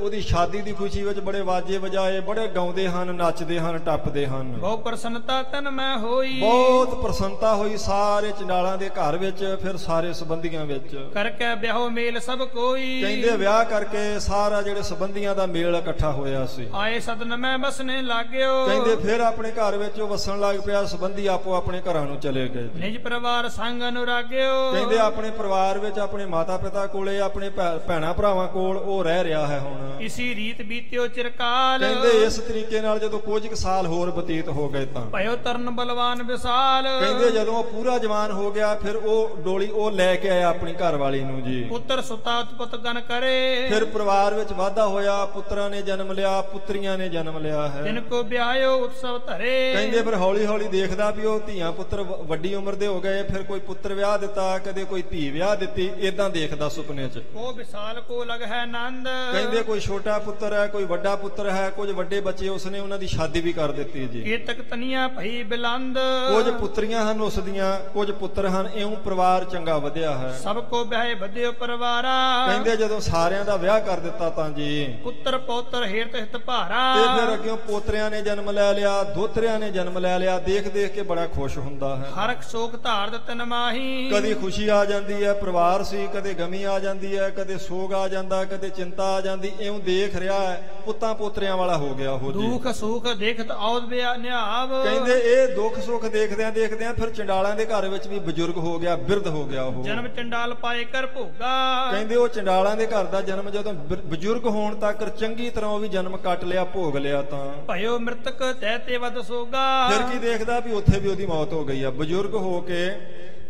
ਉਹਦੀ ਸ਼ਾਦੀ ਦੀ ਖੁਸ਼ੀ ਵਿੱਚ ਬੜੇ ਵਾਜੇ ਵਜਾਏ, ਬੜੇ ਗਾਉਂਦੇ ਹਨ, ਨੱਚਦੇ ਹਨ, ਟੱਪਦੇ ਹਨ। ਬਹੁ ਪ੍ਰਸੰਨਤਾ ਤਨ ਮੈਂ ਹੋਈ। ਬਹੁਤ ਪ੍ਰਸੰਨਤਾ ਹੋਈ ਸਾਰੇ ਚੰਡਾਲਾਂ ਦੇ ਘਰ ਵਿੱਚ, ਫਿਰ ਸਾਰੇ ਸੰਬੰਧੀਆਂ ਵਿੱਚ। ਕਰਕੇ ਵਿਆਹੋ ਮੇਲ ਸਭ ਕੋਈ। ਕਹਿੰਦੇ ਵਿਆਹ ਕਰਕੇ ਸਾਰਾ ਜਿਹੜੇ ਸੰਬੰਧੀਆਂ ਦਾ ਮੇਲ ਇਕੱਠਾ ਹੋਇਆ ਸੀ। ਆਏ ਸਦਨ ਮੈਂ ਬਸਨੇ ਲਾਗਿਓ। ਕਹਿੰਦੇ ਫਿਰ ਆਪਣੇ ਘਰ ਵਿੱਚ ਉਹ ਵਸਣ ਲੱਗ ਪਿਆ, ਸੰਬੰਧੀ ਆਪੋ ਆਪਣੇ ਘਰਾਂ ਨੂੰ ਚਲੇ ਗਏ। ਨਿਜ ਪਰਿਵਾਰ ਸੰਗ ਅਨੁਰਾਗਿਓ। ਕਹਿੰਦੇ ਆਪਣੇ ਪਰਿਵਾਰ ਵਿੱਚ ਆਪਣੇ ਮਾਤਾ ਪਿਤਾ ਕੋਲੇ, ਆਪਣੇ ਭੈਣਾ ਭਰਾਵਾਂ ਕੋਲ ਉਹ ਰਹਿ ਰਿਹਾ ਹੈ ਹੁਣ। ਇਸੀ ਰੀਤ ਬੀਤਿਓ ਚਿਰਕਾਲ। ਕਹਿੰਦੇ ਇਸ ਤਰੀਕੇ ਨਾਲ ਜਦੋਂ ਕੁਝ ਕੁ ਸਾਲ ਹੋਰ ਬਤੀਤ ਹੋ ਗਏ ਤਾਂ ਭਇਓ ਤਰਨ ਬਲਵਾਨ ਵਿਸਾਲ। ਕਹਿੰਦੇ ਜਦੋਂ ਉਹ ਪੂਰਾ ਜਵਾਨ ਹੋ ਗਿਆ, ਫਿਰ ਉਹ ਡੋਲੀ ਉਹ ਲੈ ਕੇ ਆਇਆ ਆਪਣੀ ਘਰ ਵਾਲੀ ਨੂੰ ਜੀ। ਪੁੱਤਰ ਸੁਤਾ ਉਤਪਤ ਗਨ ਕਰੇ। ਫਿਰ ਪਰਿਵਾਰ ਵਿੱਚ ਵਾਧਾ ਹੋਇਆ, ਪੁੱਤਰਾਂ ਨੇ ਜਨਮ ਲਿਆ, ਪੁੱਤਰੀਆਂ ਨੇ ਜਨਮ ਲਿਆ ਹੈ। ਜਿਨ ਕੋ ਵਿਆਹਿਓ ਉਤਸਵ ਧਰੇ। ਕਹਿੰਦੇ ਫਿਰ ਹੌਲੀ ਹੌਲੀ ਦੇਖਦਾ ਵੀ ਉਹ ਧੀਆਂ ਪੁੱਤਰ ਵੱਡੀ ਉਮਰ ਦੇ ਹੋ ਗਏ, ਫਿਰ ਕੋਈ ਪੁੱਤਰ ਵਿਆਹ ਦਿੱਤਾ, ਕਦੇ ਕੋਈ ਧੀ ਵਿਆਹ ਦਿੱਤੀ, ਇਦਾਂ ਦੇਖਦਾ ਸੁਪਨੇ 'ਚ। ਉਹ ਵਿਸਾਲ ਕੋ ਲਗ ਹੈ ਆਨੰਦ। ਕਹਿੰਦੇ ਕੋਈ ਛੋਟਾ ਪੁੱਤਰ ਹੈ, ਕੋਈ ਵੱਡਾ ਪੁੱਤਰ ਹੈ, ਕੁਝ ਵੱਡੇ ਬੱਚੇ ਉਸਨੇ ਉਹਨਾਂ ਦੀ ਸ਼ਾਦੀ ਵੀ ਕਰ ਦਿੱਤੀ ਜੀ। ਕੀਤਕ ਤਨੀਆਂ ਭਈ ਬਿਲੰਦ। ਕੁਝ ਪੁੱਤਰੀਆਂ ਹਨ ਉਸ ਦੀਆਂ, ਕੁਝ ਪੁੱਤਰ ਹਨ, ਇਉਂ ਪਰਿਵਾਰ ਚੰਗਾ ਵਧਿਆ ਹੈ। ਸਭ ਕੋ ਵਿਆਹੇ ਵਧਿਓ ਪਰਿਵਾਰਾ। ਕਹਿੰਦੇ ਜਦੋਂ ਸਾਰਿਆਂ ਦਾ ਵਿਆਹ ਕਰ ਦਿੱਤਾ ਤਾਂ ਜੀ ਪੁੱਤਰ ਪੌਤਰ ਹਿਰਤ ਹਿਤ ਭਾਰਾ। ਤੇ ਫਿਰ ਅੱਗੇ ਪੋਤਰਿਆਂ ਨੇ ਜਨਮ ਲੈ ਲਿਆ, ਦੋਤਰਿਆਂ ਨੇ ਜਨਮ ਲੈ ਲਿਆ। ਦੇਖ ਦੇਖ ਕੇ ਬੜਾ ਖੁਸ਼ ਹੁੰਦਾ ਹੈ। ਹਰਖ ਸ਼ੋਕ ਧਾਰ ਦਤਨ ਮਾਹੀ। ਕਦੀ ਖੁਸ਼ੀ ਆ ਜਾਂਦੀ ਹੈ, ਪਰਿਵਾਰ ਸੀ, ਕਦੇ ਗਮੀ ਆ ਜਾਂਦੀ ਹੈ, ਕਦੇ ਸੋਗ ਆ ਜਾਂਦਾ, ਕਦੇ ਚਿੰਤਾ ਆ ਜਾਂਦੀ, ਇਉਂ ਦੇਖ ਰਿਹਾ ਹੈ। ਪੁੱਤਾਂ ਪੋਤਰਿਆਂ ਵਾਲਾ ਵਾਲਾ ਹੋ ਗਿਆ ਉਹ ਜੀ। ਦੁਖ ਸੁਖ ਦੇਖਤ ਔਦ ਨਿਹਾਵ। ਕਹਿੰਦੇ ਇਹ ਦੁੱਖ ਸੁੱਖ ਦੇਖਦਿਆਂ ਦੇਖਦਿਆਂ ਫਿਰ ਚੰਡਾਲਾਂ ਦੇ ਘਰ ਵਿੱਚ ਵੀ ਬਜ਼ੁਰਗ ਹੋ ਗਿਆ, ਬਿਰਧ ਹੋ ਗਿਆ ਉਹ। ਜਨਮ ਚੰਡਾਲ ਪਾਏ ਕਰ ਭੋਗਾ। ਕਹਿੰਦੇ ਉਹ ਚੰਡਾਲਾਂ ਦੇ ਘਰ ਦਾ ਜਨਮ ਜਦੋਂ ਬਜ਼ੁਰਗ ਹੋਣ ਤੱਕ ਚੰਗੀ ਤਰ੍ਹਾਂ ਉਹ ਵੀ ਜਨਮ ਕੱਟ ਲਿਆ, ਭੋਗ ਲਿਆ ਤਾਂ ਭਇਓ ਮ੍ਰਿਤਕ ਤੈ ਤੇ ਵਦ ਸੋਗਾ। ਫਿਰ ਕੀ ਦੇਖਦਾ ਵੀ ਉੱਥੇ ਵੀ ਉਹਦੀ ਮੌਤ ਹੋ ਗਈ ਆ। ਬਜ਼ੁਰਗ ਹੋ ਕੇ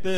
ਤੇ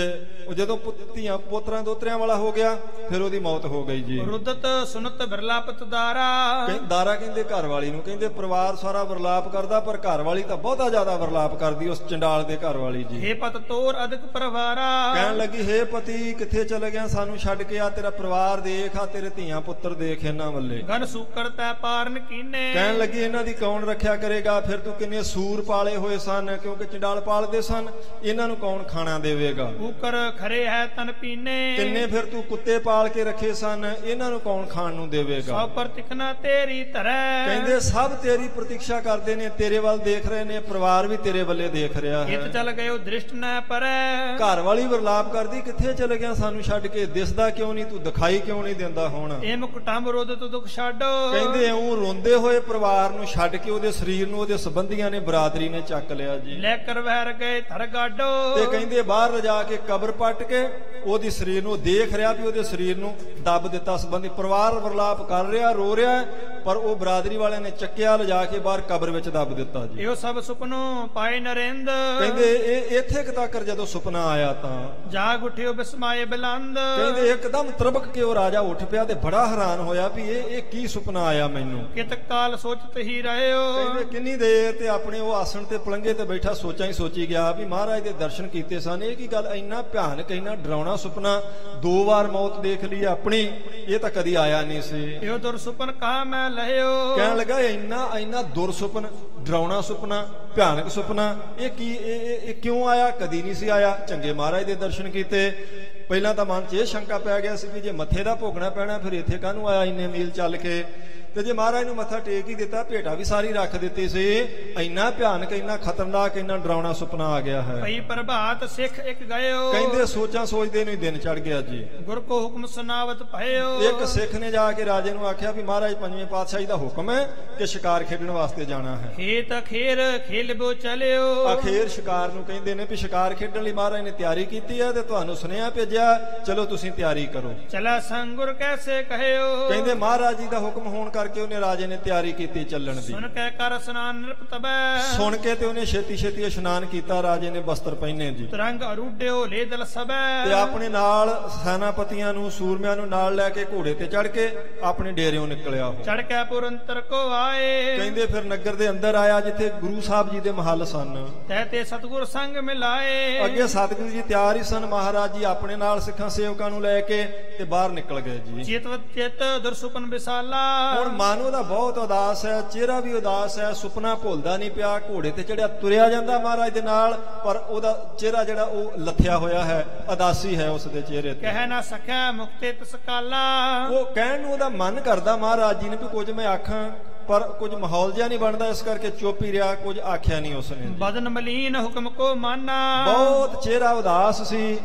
ਉਹ ਜਦੋਂ ਧੀਆਂ ਪੋਤਰਾਂ ਦੋਤਰਿਆਂ ਵਾਲਾ ਹੋ ਗਿਆ ਫਿਰ ਉਹਦੀ ਮੌਤ ਹੋ ਗਈ ਜੀ। ਰੁਦਤ ਸੁਨਤ ਵਿਰਲਾਪਤ ਦਾਰਾ। ਦਾਰਾ ਕਹਿੰਦੇ ਘਰ ਵਾਲੀ ਨੂੰ, ਕਹਿੰਦੇ ਪਰਿਵਾਰ ਸਾਰਾ ਵਿਰਲਾਪ ਕਰਦਾ ਪਰ ਘਰ ਵਾਲੀ ਤਾਂ ਬਹੁਤਾ ਜ਼ਿਆਦਾ ਵਿਰਲਾਪ ਕਰਦੀ ਉਸ ਚੰਡਾਲ ਦੇ ਘਰ ਵਾਲੀ ਜੀ। ਹੇ ਪਤ ਤੋਰ ਅਦਕ ਪਰਿਵਾਰਾ। ਕਹਿਣ ਲੱਗੀ ਹੇ ਪਤੀ ਕਿੱਥੇ ਚਲੇ ਗਿਆ, ਸਾਨੂੰ ਛੱਡ ਕੇ ਆ, ਤੇਰਾ ਪਰਿਵਾਰ ਦੇਖ, ਆ ਤੇਰੇ ਧੀਆਂ ਪੁੱਤਰ ਦੇਖ ਇਹਨਾਂ ਵੱਲੇ। ਗਨ ਸੂਕਰ ਤੈ ਪਾਰਨ ਕੀਨੇ। ਕਹਿਣ ਲੱਗੀ ਇਹਨਾਂ ਦੀ ਕੌਣ ਰੱਖਿਆ ਕਰੇਗਾ, ਫਿਰ ਤੂੰ ਕਿੰਨੇ ਸੂਰ ਪਾਲੇ ਹੋਏ ਸਨ, ਕਿਉਂਕਿ ਚੰਡਾਲ ਪਾਲਦੇ ਸਨ, ਇਹਨਾਂ ਨੂੰ ਕੌਣ ਖਾਣਾ ਦੇਵੇਗਾ। ਕੂਕਰ ਖਰੇ ਹੈ ਤਨ ਪੀਨੇ। ਕਿੰਨੇ ਫਿਰ ਤੂੰ ਕੁੱਤੇ ਪਾਲ ਕੇ ਰੱਖੇ ਸਨ, ਇਹਨਾਂ ਨੂੰ ਕੌਣ ਖਾਣ ਨੂੰ ਦੇਵੇਗਾ। ਸਭ ਪ੍ਰਤਿਖਨਾ ਤੇਰੀ ਧਰੈ। ਕਹਿੰਦੇ ਸਭ ਤੇਰੀ ਪ੍ਰਤੀਖਿਆ ਕਰਦੇ ਨੇ, ਤੇਰੇ ਵੱਲ ਦੇਖ ਰਹੇ ਨੇ, ਪਰਿਵਾਰ ਵੀ ਤੇਰੇ ਵੱਲੇ ਦੇਖ ਰਿਹਾ ਹੈ। ਇਤ ਚਲ ਗਇਓ ਦ੍ਰਿਸ਼ਟ ਨਾ ਪਰੈ। ਘਰ ਵਾਲੀ ਵਿਰਲਾਪ ਕਰਦੀ ਕਿੱਥੇ ਚਲੇ ਗਿਆ ਸਾਨੂੰ ਛੱਡ ਕੇ, ਦਿਸਦਾ ਕਿਉਂ ਨਹੀਂ, ਤੂੰ ਦਿਖਾਈ ਕਿਉਂ ਨਹੀਂ ਦਿੰਦਾ ਹੁਣ। ਇਹ ਮੁਕਟੰਬ ਰੋਦਤ ਦੁਖ ਛੱਡੋ। ਕਹਿੰਦੇ ਇਉਂ ਰੋਂਦੇ ਹੋਏ ਪਰਿਵਾਰ ਨੂੰ ਛੱਡ ਕੇ ਉਹਦੇ ਸਰੀਰ ਨੂੰ ਉਹਦੇ ਸੰਬੰਧੀਆਂ ਨੇ, ਬਰਾਦਰੀ ਨੇ ਚੱਕ ਲਿਆ ਜੀ। ਲੈ ਕਰ ਵਹਿਰ ਗਏ ਧਰ ਗਾਡੋ। ਤੇ ਕਹਿੰਦੇ ਬਾਹਰ ਲਿਜਾ ਕੇ ਕਬਰ ਪੱਟ ਕੇ ਉਹਦੀ ਸਰੀਰ ਨੂੰ ਦੇਖ ਰਿਹਾ ਵੀ ਉਹਦੇ ਸਰੀਰ ਨੂੰ ਦੱਬ ਦਿੱਤਾ ਸੰਬੰਧੀ। ਪਰਿਵਾਰ ਵਿਰਲਾਪ ਕਰ ਰਿਹਾ, ਰੋ ਰਿਹਾ, ਪਰ ਉਹ ਬਰਾਦਰੀ ਵਾਲਿਆਂ ਨੇ ਚੱਕਿਆ ਲਿਜਾ ਕੇ ਬਾਹਰ ਕਬਰ ਵਿੱਚ ਦੱਬ ਦਿੱਤਾ ਜੀ। ਇਹੋ ਸਭ ਸੁਪਨੋ ਪਾਏ ਨਰਿੰਦ। ਕਹਿੰਦੇ ਇਹ ਇੱਥੇ ਤੱਕ ਜਦੋਂ ਸੁਪਨਾ ਆਇਆ ਤਾਂ ਜਾਗ ਉਠਿਓ ਬਿਸਮਾਏ ਬਲੰਦ। ਕਹਿੰਦੇ ਇੱਕਦਮ ਤਰਬਕ ਕੇ ਉਹ ਰਾਜਾ ਉੱਠ ਪਿਆ ਤੇ ਬੜਾ ਹੈਰਾਨ ਹੋਇਆ ਵੀ ਇਹ ਕੀ ਸੁਪਨਾ ਆਇਆ ਮੈਨੂੰ। ਕਿਤ ਕਾਲ ਸੋਚਤ ਹੀ ਰਹਿਓ। ਕਹਿੰਦੇ ਕਿੰਨੀ ਦੇਰ ਤੇ ਆਪਣੇ ਉਹ ਆਸਣ ਤੇ ਪਲੰਘੇ ਤੇ ਬੈਠਾ ਸੋਚਾਂ ਹੀ ਸੋਚੀ ਗਿਆ ਵੀ ਮਹਾਰਾਜ ਦੇ ਦਰਸ਼ਨ ਕੀਤੇ ਸਨ, ਇਹ ਕੀ ਗੱਲ, ਇੰਨਾ ਭਿਆਨਕ ਇੰਨਾ ਡਰਾਉਣਾ ਸੁਪਨਾ, 2 ਵਾਰ ਮੌਤ ਦੇਖ ਲਈ ਆਪਣੀ, ਇਹ ਤਾਂ ਕਦੀ ਆਇਆ ਨਹੀਂ ਸੀ। ਇਹੋ ਦੁਰ ਸੁਪਨ ਕਾ ਮੈਂ ਲਹਿਓ। ਕਹਿਣ ਲੱਗਾ ਇੰਨਾ ਦੁਰ ਸੁਪਨ, ਡਰਾਉਣਾ ਸੁਪਨਾ, ਭਿਆਨਕ ਸੁਪਨਾ, ਇਹ ਕੀ, ਇਹ ਕਿਉਂ ਆਇਆ, ਕਦੀ ਨਹੀਂ ਸੀ ਆਇਆ। ਚੰਗੇ ਮਹਾਰਾਜ ਦੇ ਦਰਸ਼ਨ ਕੀਤੇ। ਪਹਿਲਾਂ ਤਾਂ ਮਨ 'ਚ ਇਹ ਸ਼ੰਕਾ ਪੈ ਗਿਆ ਸੀ ਵੀ ਜੇ ਮੱਥੇ ਦਾ ਭੋਗਣਾ ਪੈਣਾ ਫਿਰ ਇੱਥੇ ਕਾਹਨੂੰ ਆਇਆ ਇੰਨੇ ਮੀਲ ਚੱਲ ਕੇ। ਤੇ ਜੇ ਮਹਾਰਾਜ ਨੂੰ ਮੱਥਾ ਟੇਕ ਹੀ ਦਿੱਤਾ, ਭੇਟਾ ਵੀ ਸਾਰੀ ਰੱਖ ਦਿੱਤੀ ਸੀ, ਇੰਨਾ ਭਿਆਨਕ ਇੰਨਾ ਖਤਰਨਾਕ ਇੰਨਾ ਡਰਾਉਣਾ ਸੁਪਨਾ ਆ ਗਿਆ ਹੈ। ਭਈ ਪ੍ਰਭਾਤ ਸਿੱਖ ਇੱਕ ਗਇਓ। ਕਹਿੰਦੇ ਸੋਚਾਂ ਸੋਚਦੇ ਨੂੰ ਹੀ ਦਿਨ ਚੜ ਗਿਆ ਜੀ। ਗੁਰ ਕੋ ਹੁਕਮ ਸੁਨਾਵਤ ਭਇਓ। ਇੱਕ ਸਿੱਖ ਨੇ ਜਾ ਕੇ ਰਾਜੇ ਨੂੰ ਆਖਿਆ ਵੀ ਮਹਾਰਾਜ ਪੰਜਵੇਂ ਪਾਤਸ਼ਾਹੀ ਦਾ ਹੁਕਮ ਹੈ ਕਿ ਸ਼ਿਕਾਰ ਖੇਡਣ ਵਾਸਤੇ ਜਾਣਾ ਹੈ। ਖੇਤ ਅਖੇਰ ਖੇਲਬੋ ਚਲਿਓ। ਅਖੇਰ ਸ਼ਿਕਾਰ ਨੂੰ ਕਹਿੰਦੇ ਨੇ ਵੀ ਸ਼ਿਕਾਰ ਖੇਡਣ ਲਈ ਮਹਾਰਾਜ ਨੇ ਤਿਆਰੀ ਕੀਤੀ ਹੈ ਤੇ ਤੁਹਾਨੂੰ ਸੁਨੇਹਾ ਭੇਜਿਆ, ਚਲੋ ਤੁਸੀਂ ਤਿਆਰੀ ਕਰੋ। ਚਲਾ ਸੰਗੁਰ ਕੈਸੇ ਕਹਿਓ। ਕਹਿੰਦੇ ਮਹਾਰਾਜ ਜੀ ਦਾ ਹੁਕਮ ਹੋਣ ਕਰਕੇ ਉਹਨੇ ਰਾਜੇ ਨੇ ਤਿਆਰੀ ਕੀਤੀ ਚੱਲਣ ਦੀ। ਸੁਣ ਕੇ ਕਰ ਇਸ਼ਨਾਨ ਨਿਰਪਤਬੈ। ਸੁਣ ਕੇ ਤੇ ਉਹਨੇ ਛੇਤੀ ਛੇਤੀ ਇਸ਼ਨਾਨ ਕੀਤਾ। ਰਾਜੇ ਨੇ ਬਸਤਰ ਪਹਿਨੇ ਜੀ। ਤਰੰਗ ਅਰੂਡਿਓ ਲੈ ਦਲ ਸਬੈ। ਤੇ ਆਪਣੇ ਨਾਲ ਸੈਨਾਪਤੀਆਂ ਨੂੰ, ਸੂਰਮਿਆਂ ਨੂੰ ਨਾਲ ਲੈ ਕੇ ਘੋੜੇ ਤੇ ਚੜ ਕੇ ਆਪਣੇ ਡੇਰਿਓਂ ਨਿਕਲਿਆ ਉਹ। ਚੜ ਕੇ ਪੁਰੰਤਰ ਕੋ ਆਏ। ਕਹਿੰਦੇ ਫਿਰ ਨਗਰ ਦੇ ਅੰਦਰ ਆਇਆ ਜਿੱਥੇ ਗੁਰੂ ਸਾਹਿਬ ਜੀ ਦੇ ਮਹੱਲ ਸਨ। ਤੇ ਸਤਿਗੁਰ ਸੰਗ ਮਿਲਾਏ। ਅੱਗੇ ਸਤਿਗੁਰੂ ਜੀ ਤਿਆਰ ਹੀ ਸਨ। ਮਹਾਰਾਜ ਜੀ ਆਪਣੇ ਨਾਲ ਸਿੱਖਾਂ ਸੇਵਕਾਂ ਨੂੰ ਲੈ ਕੇ ਤੇ ਬਾਹਰ ਨਿਕਲ ਗਏ ਜੀ। ਚੇਤਵਤ ਚਿਤ ਦੁਰਸੁਪਨ ਵਿਸਾਲਾ। ਹੁਣ ਮਨ ਉਹਦਾ ਬਹੁਤ ਉਦਾਸ ਹੈ, ਚਿਹਰਾ ਵੀ ਉਦਾਸ ਹੈ, ਸੁਪਨਾ ਭੁੱਲਦਾ ਨਹੀਂ ਪਿਆ। ਘੋੜੇ ਤੇ ਚੜਿਆ ਤੁਰਿਆ ਜਾਂਦਾ ਮਹਾਰਾਜ ਦੇ ਨਾਲ, ਪਰ ਉਹਦਾ ਚਿਹਰਾ ਜਿਹੜਾ ਉਹ ਲੱਥਿਆ ਹੋਇਆ ਹੈ, ਉਦਾਸੀ ਹੈ ਉਸ ਦੇ ਚਿਹਰੇ ਤੇ। ਕਹਿ ਨਾ ਸਕਿਆ ਮੁਕਤੇ ਤਸਕਾਲਾ। ਉਹ ਕਹਿਣ ਨੂੰ ਉਹਦਾ ਮਨ ਕਰਦਾ ਮਹਾਰਾਜ ਜੀ ਨੇ ਵੀ ਕੁਝ ਮੈਂ ਆਖਾਂ, ਪਰ ਕੁਝ ਮਾਹੌਲ ਜਿਹਾ ਨਹੀਂ ਬਣਦਾ, ਇਸ ਕਰਕੇ ਚੁੱਪ ਹੀ ਰਿਹਾ, ਕੁਝ ਆਖਿਆ ਨਹੀਂ ਉਸਨੇ। ਬਦਨ ਮਲੀਨ ਹੁਕਮ ਕੋ ਮਾਨਾ। ਬਹੁਤ ਚਿਹਰਾ ਉਦਾਸ ਸੀ,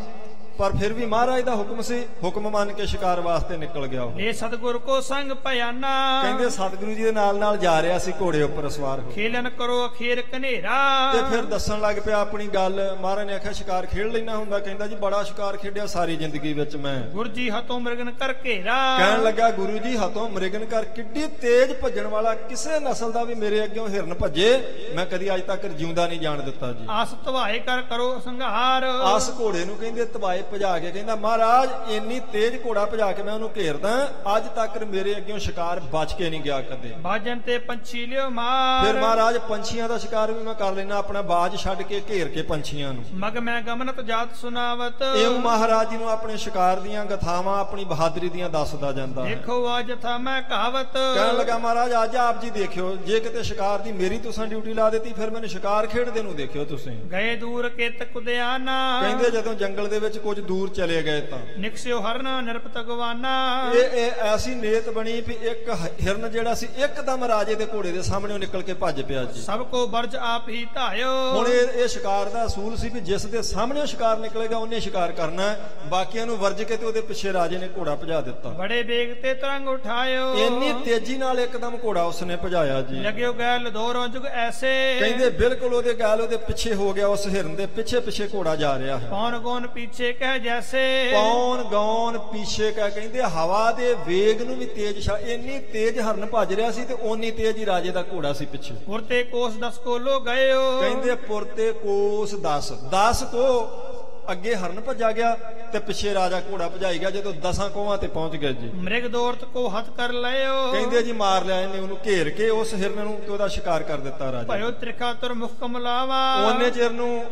ਪਰ ਫਿਰ ਵੀ ਮਹਾਰਾਜ ਦਾ ਹੁਕਮ ਸੀ, ਹੁਕਮ ਮੰਨ ਕੇ ਸ਼ਿਕਾਰ ਵਾਸਤੇ ਨਿਕਲ ਗਿਆ ਉਹ। ਇਹ ਸਤਿਗੁਰ ਕੋ ਸੰਗ ਭਿਆਨਾ। ਕਹਿੰਦੇ ਸਤਿਗੁਰੂ ਜੀ ਦੇ ਨਾਲ ਨਾਲ ਜਾ ਰਿਹਾ ਸੀ ਘੋੜੇ ਉੱਪਰ ਸਵਾਰ ਹੋ। ਖੇਲਨ ਕਰੋ ਅਖੀਰ ਕਨੇਰਾ। ਤੇ ਫਿਰ ਦੱਸਣ ਲੱਗ ਪਿਆ ਆਪਣੀ ਗੱਲ। ਮਹਾਰਾਜ ਨੇ ਆਖਿਆ ਸ਼ਿਕਾਰ ਖੇਡ ਲੈਣਾ ਹੁੰਦਾ। ਕਹਿੰਦਾ ਜੀ ਬੜਾ ਸ਼ਿਕਾਰ ਖੇਡਿਆ ਸਾਰੀ ਜ਼ਿੰਦਗੀ ਵਿੱਚ ਮੈਂ। ਗੁਰੂ ਜੀ ਹੱਥੋਂ ਮ੍ਰਿਗਨ ਕਰ ਘੇਰਾ। ਕਹਿਣ ਲੱਗਾ ਗੁਰੂ ਜੀ ਹੱਥੋਂ ਮ੍ਰਿਗਨ ਕਰ, ਕਿੱਡੀ ਤੇਜ਼ ਭੱਜਣ ਵਾਲਾ, ਕਿਸੇ ਨਸਲ ਦਾ ਵੀ ਮੇਰੇ ਅੱਗਿਓਂ ਹਿਰਨ ਭੱਜੇ ਮੈਂ ਕਦੀ ਅੱਜ ਤੱਕ ਜਿਉਂਦਾ ਨਹੀਂ ਜਾਣ ਦਿੱਤਾ ਜੀ। ਆਸ ਧਵਾਏ ਕਰ ਕਰੋ ਸੰਘਾਰ। ਆਸ ਘੋੜੇ ਨੂੰ ਕਹਿੰਦੇ ਧਵਾਏ ਭਜਾ ਕੇ, ਕਹਿੰਦਾ ਮਹਾਰਾਜ ਇੰਨੀ ਤੇਜ਼ ਘੋੜਾ ਭਜਾ ਕੇ ਮੈਂ ਉਹਨੂੰ ਘੇਰਦਾ, ਅੱਜ ਤੱਕ ਮੇਰੇ ਅੱਗਿਓਂ ਸ਼ਿਕਾਰ ਬਚ ਕੇ ਨਹੀਂ ਗਿਆ ਕਦੇ। ਬਾਜਨ ਤੇ ਪੰਛੀ ਲਿਓ ਮਾਰ। ਫਿਰ ਮਹਾਰਾਜ ਪੰਛੀਆਂ ਦਾ ਸ਼ਿਕਾਰ ਵੀ ਮੈਂ ਕਰ ਲੈਣਾ, ਆਪਣਾ ਬਾਜ ਛੱਡ ਕੇ ਘੇਰ ਕੇ ਪੰਛੀਆਂ ਨੂੰ। ਮਗ ਮੈਂ ਗਮਨਤ ਜਾਤ ਸੁਨਾਵਤ। ਇਉਂ ਮਹਾਰਾਜ ਜੀ ਨੂੰ ਆਪਣੇ ਸ਼ਿਕਾਰ ਦੀਆਂ ਗਥਾਵਾਂ, ਆਪਣੀ ਬਹਾਦਰੀ ਦੀਆਂ ਦੱਸਦਾ ਜਾਂਦਾ ਹੈ। ਦੇਖੋ ਅੱਜ ਥਾ ਮੈਂ ਕਹਾਵਤ। ਕਹਿਣ ਲੱਗਾ ਮਹਾਰਾਜ ਅੱਜ ਆਪ ਜੀ ਦੇਖਿਓ, ਜੇ ਕਿਤੇ ਸ਼ਿਕਾਰ ਦੀ ਮੇਰੀ ਤੁਸੀਂ ਡਿਊਟੀ ਲਾ ਦਿੱਤੀ, ਫਿਰ ਮੈਨੂੰ ਸ਼ਿਕਾਰ ਖੇਡਦੇ ਨੂੰ ਦੇਖਿਓ ਤੁਸੀਂ। ਗਏ ਦੂਰ ਕਿਤ ਕੁਦਿਆਨਾ। ਕਹਿੰਦੇ ਜਦੋਂ ਜੰਗਲ ਦੇ ਵਿੱਚ ਕੁਝ ਕੁਝ ਦੂਰ ਚਲੇ ਗਏ ਤਾਂ ਨਿਕਸਿਓ ਹਰਨ ਨਿਰਪਤ ਗਵਾਨਾ। ਇਹ ਐਸੀ ਨੀਅਤ ਬਣੀ ਵੀ ਇੱਕ ਹਿਰਨ ਜਿਹੜਾ ਸੀ ਇੱਕਦਮ ਰਾਜੇ ਦੇ ਘੋੜੇ ਦੇ ਸਾਹਮਣੇ ਨਿਕਲ ਕੇ ਭੱਜ ਪਿਆ ਜੀ। ਸਭ ਕੋ ਵਰਜ ਆਪ ਹੀ ਧਾਇਓ। ਹੁਣ ਇਹ ਸ਼ਿਕਾਰ ਦਾ ਅਸੂਲ ਸੀ ਵੀ ਜਿਸ ਦੇ ਸਾਹਮਣੇ ਸ਼ਿਕਾਰ ਨਿਕਲੇਗਾ ਉਹਨੇ ਸ਼ਿਕਾਰ ਕਰਨਾ, ਬਾਕੀਆਂ ਨੂੰ ਵਰਜ ਕੇ ਤੇ ਉਹਦੇ ਪਿੱਛੇ ਰਾਜੇ ਨੇ ਘੋੜਾ ਭਜਾ ਦਿੱਤਾ। ਬੜੇ ਵੇਗ ਤੇ ਤਰੰਗ ਉਠਾਇਓ। ਇੰਨੀ ਤੇਜ਼ੀ ਨਾਲ ਇੱਕਦਮ ਘੋੜਾ ਉਸਨੇ ਭਜਾਇਆ ਜੀ। ਲਗਿਓ ਗੈਲ ਦੋ ਰੋਜੁਗ ਐਸੇ। ਕਹਿੰਦੇ ਬਿਲਕੁਲ ਉਹਦੇ ਗੈਲ ਉਹਦੇ ਪਿੱਛੇ ਹੋ ਗਿਆ, ਉਸ ਹਿਰਨ ਦੇ ਪਿੱਛੇ ਪਿੱਛੇ ਘੋੜਾ ਜਾ ਰਿਹਾ ਹੈ। ਕੌਣ ਗੌਨ ਪਿੱਛੇ ਕਹਿ ਜੈਸੇ। ਕੌਣ ਗੌਨ ਪਿੱਛੇ ਕਹਿ, ਕਹਿੰਦੇ ਹਵਾ ਦੇ ਵੇਗ ਨੂੰ ਵੀ ਤੇਜ਼ ਇੰਨੀ ਤੇਜ਼ ਹਰਨ ਭੱਜ ਰਿਹਾ ਸੀ ਤੇ ਓਨੀ ਤੇਜ਼ ਹੀ ਰਾਜੇ ਦਾ ਘੋੜਾ ਸੀ ਪਿੱਛੇ। ਪੁਰਤੇ ਕੋਸ 10 ਕੋਲੋ ਗਇਓ। ਕਹਿੰਦੇ ਪੁਰਤੇ ਕੋਸ 10 ਕੋ ਅੱਗੇ ਹਰਨ ਭੱਜਾ ਗਿਆ ਤੇ ਪਿੱਛੇ ਰਾਜਾ ਘੋੜਾ ਭਜਾਈ ਗਿਆ, ਜਦੋਂ 10 ਕੋਹਾਂ ਤੇ ਪਹੁੰਚ ਗਏ ਜੀ। ਮ੍ਰਿਗ ਦੌਰਤ ਕੋ ਹੱਥ ਕਰ ਲਿਓ। ਕਹਿੰਦੇ ਜੀ ਮਾਰ ਲਿਆ ਇਹਨੇ, ਉਹਨੂੰ ਘੇਰ ਕੇ ਉਸ ਹਿਰਨ ਨੂੰ ਤੇ ਉਹਦਾ ਸ਼ਿਕਾਰ ਕਰ ਦਿੱਤਾ ਰਾਜਾ। ਭਇਓ ਤ੍ਰਿਖਾ ਤੁਰ ਮੁਖ ਕਮਲਾਵਾ। ਉਹਨੇ ਚਿਰ ਨੂੰ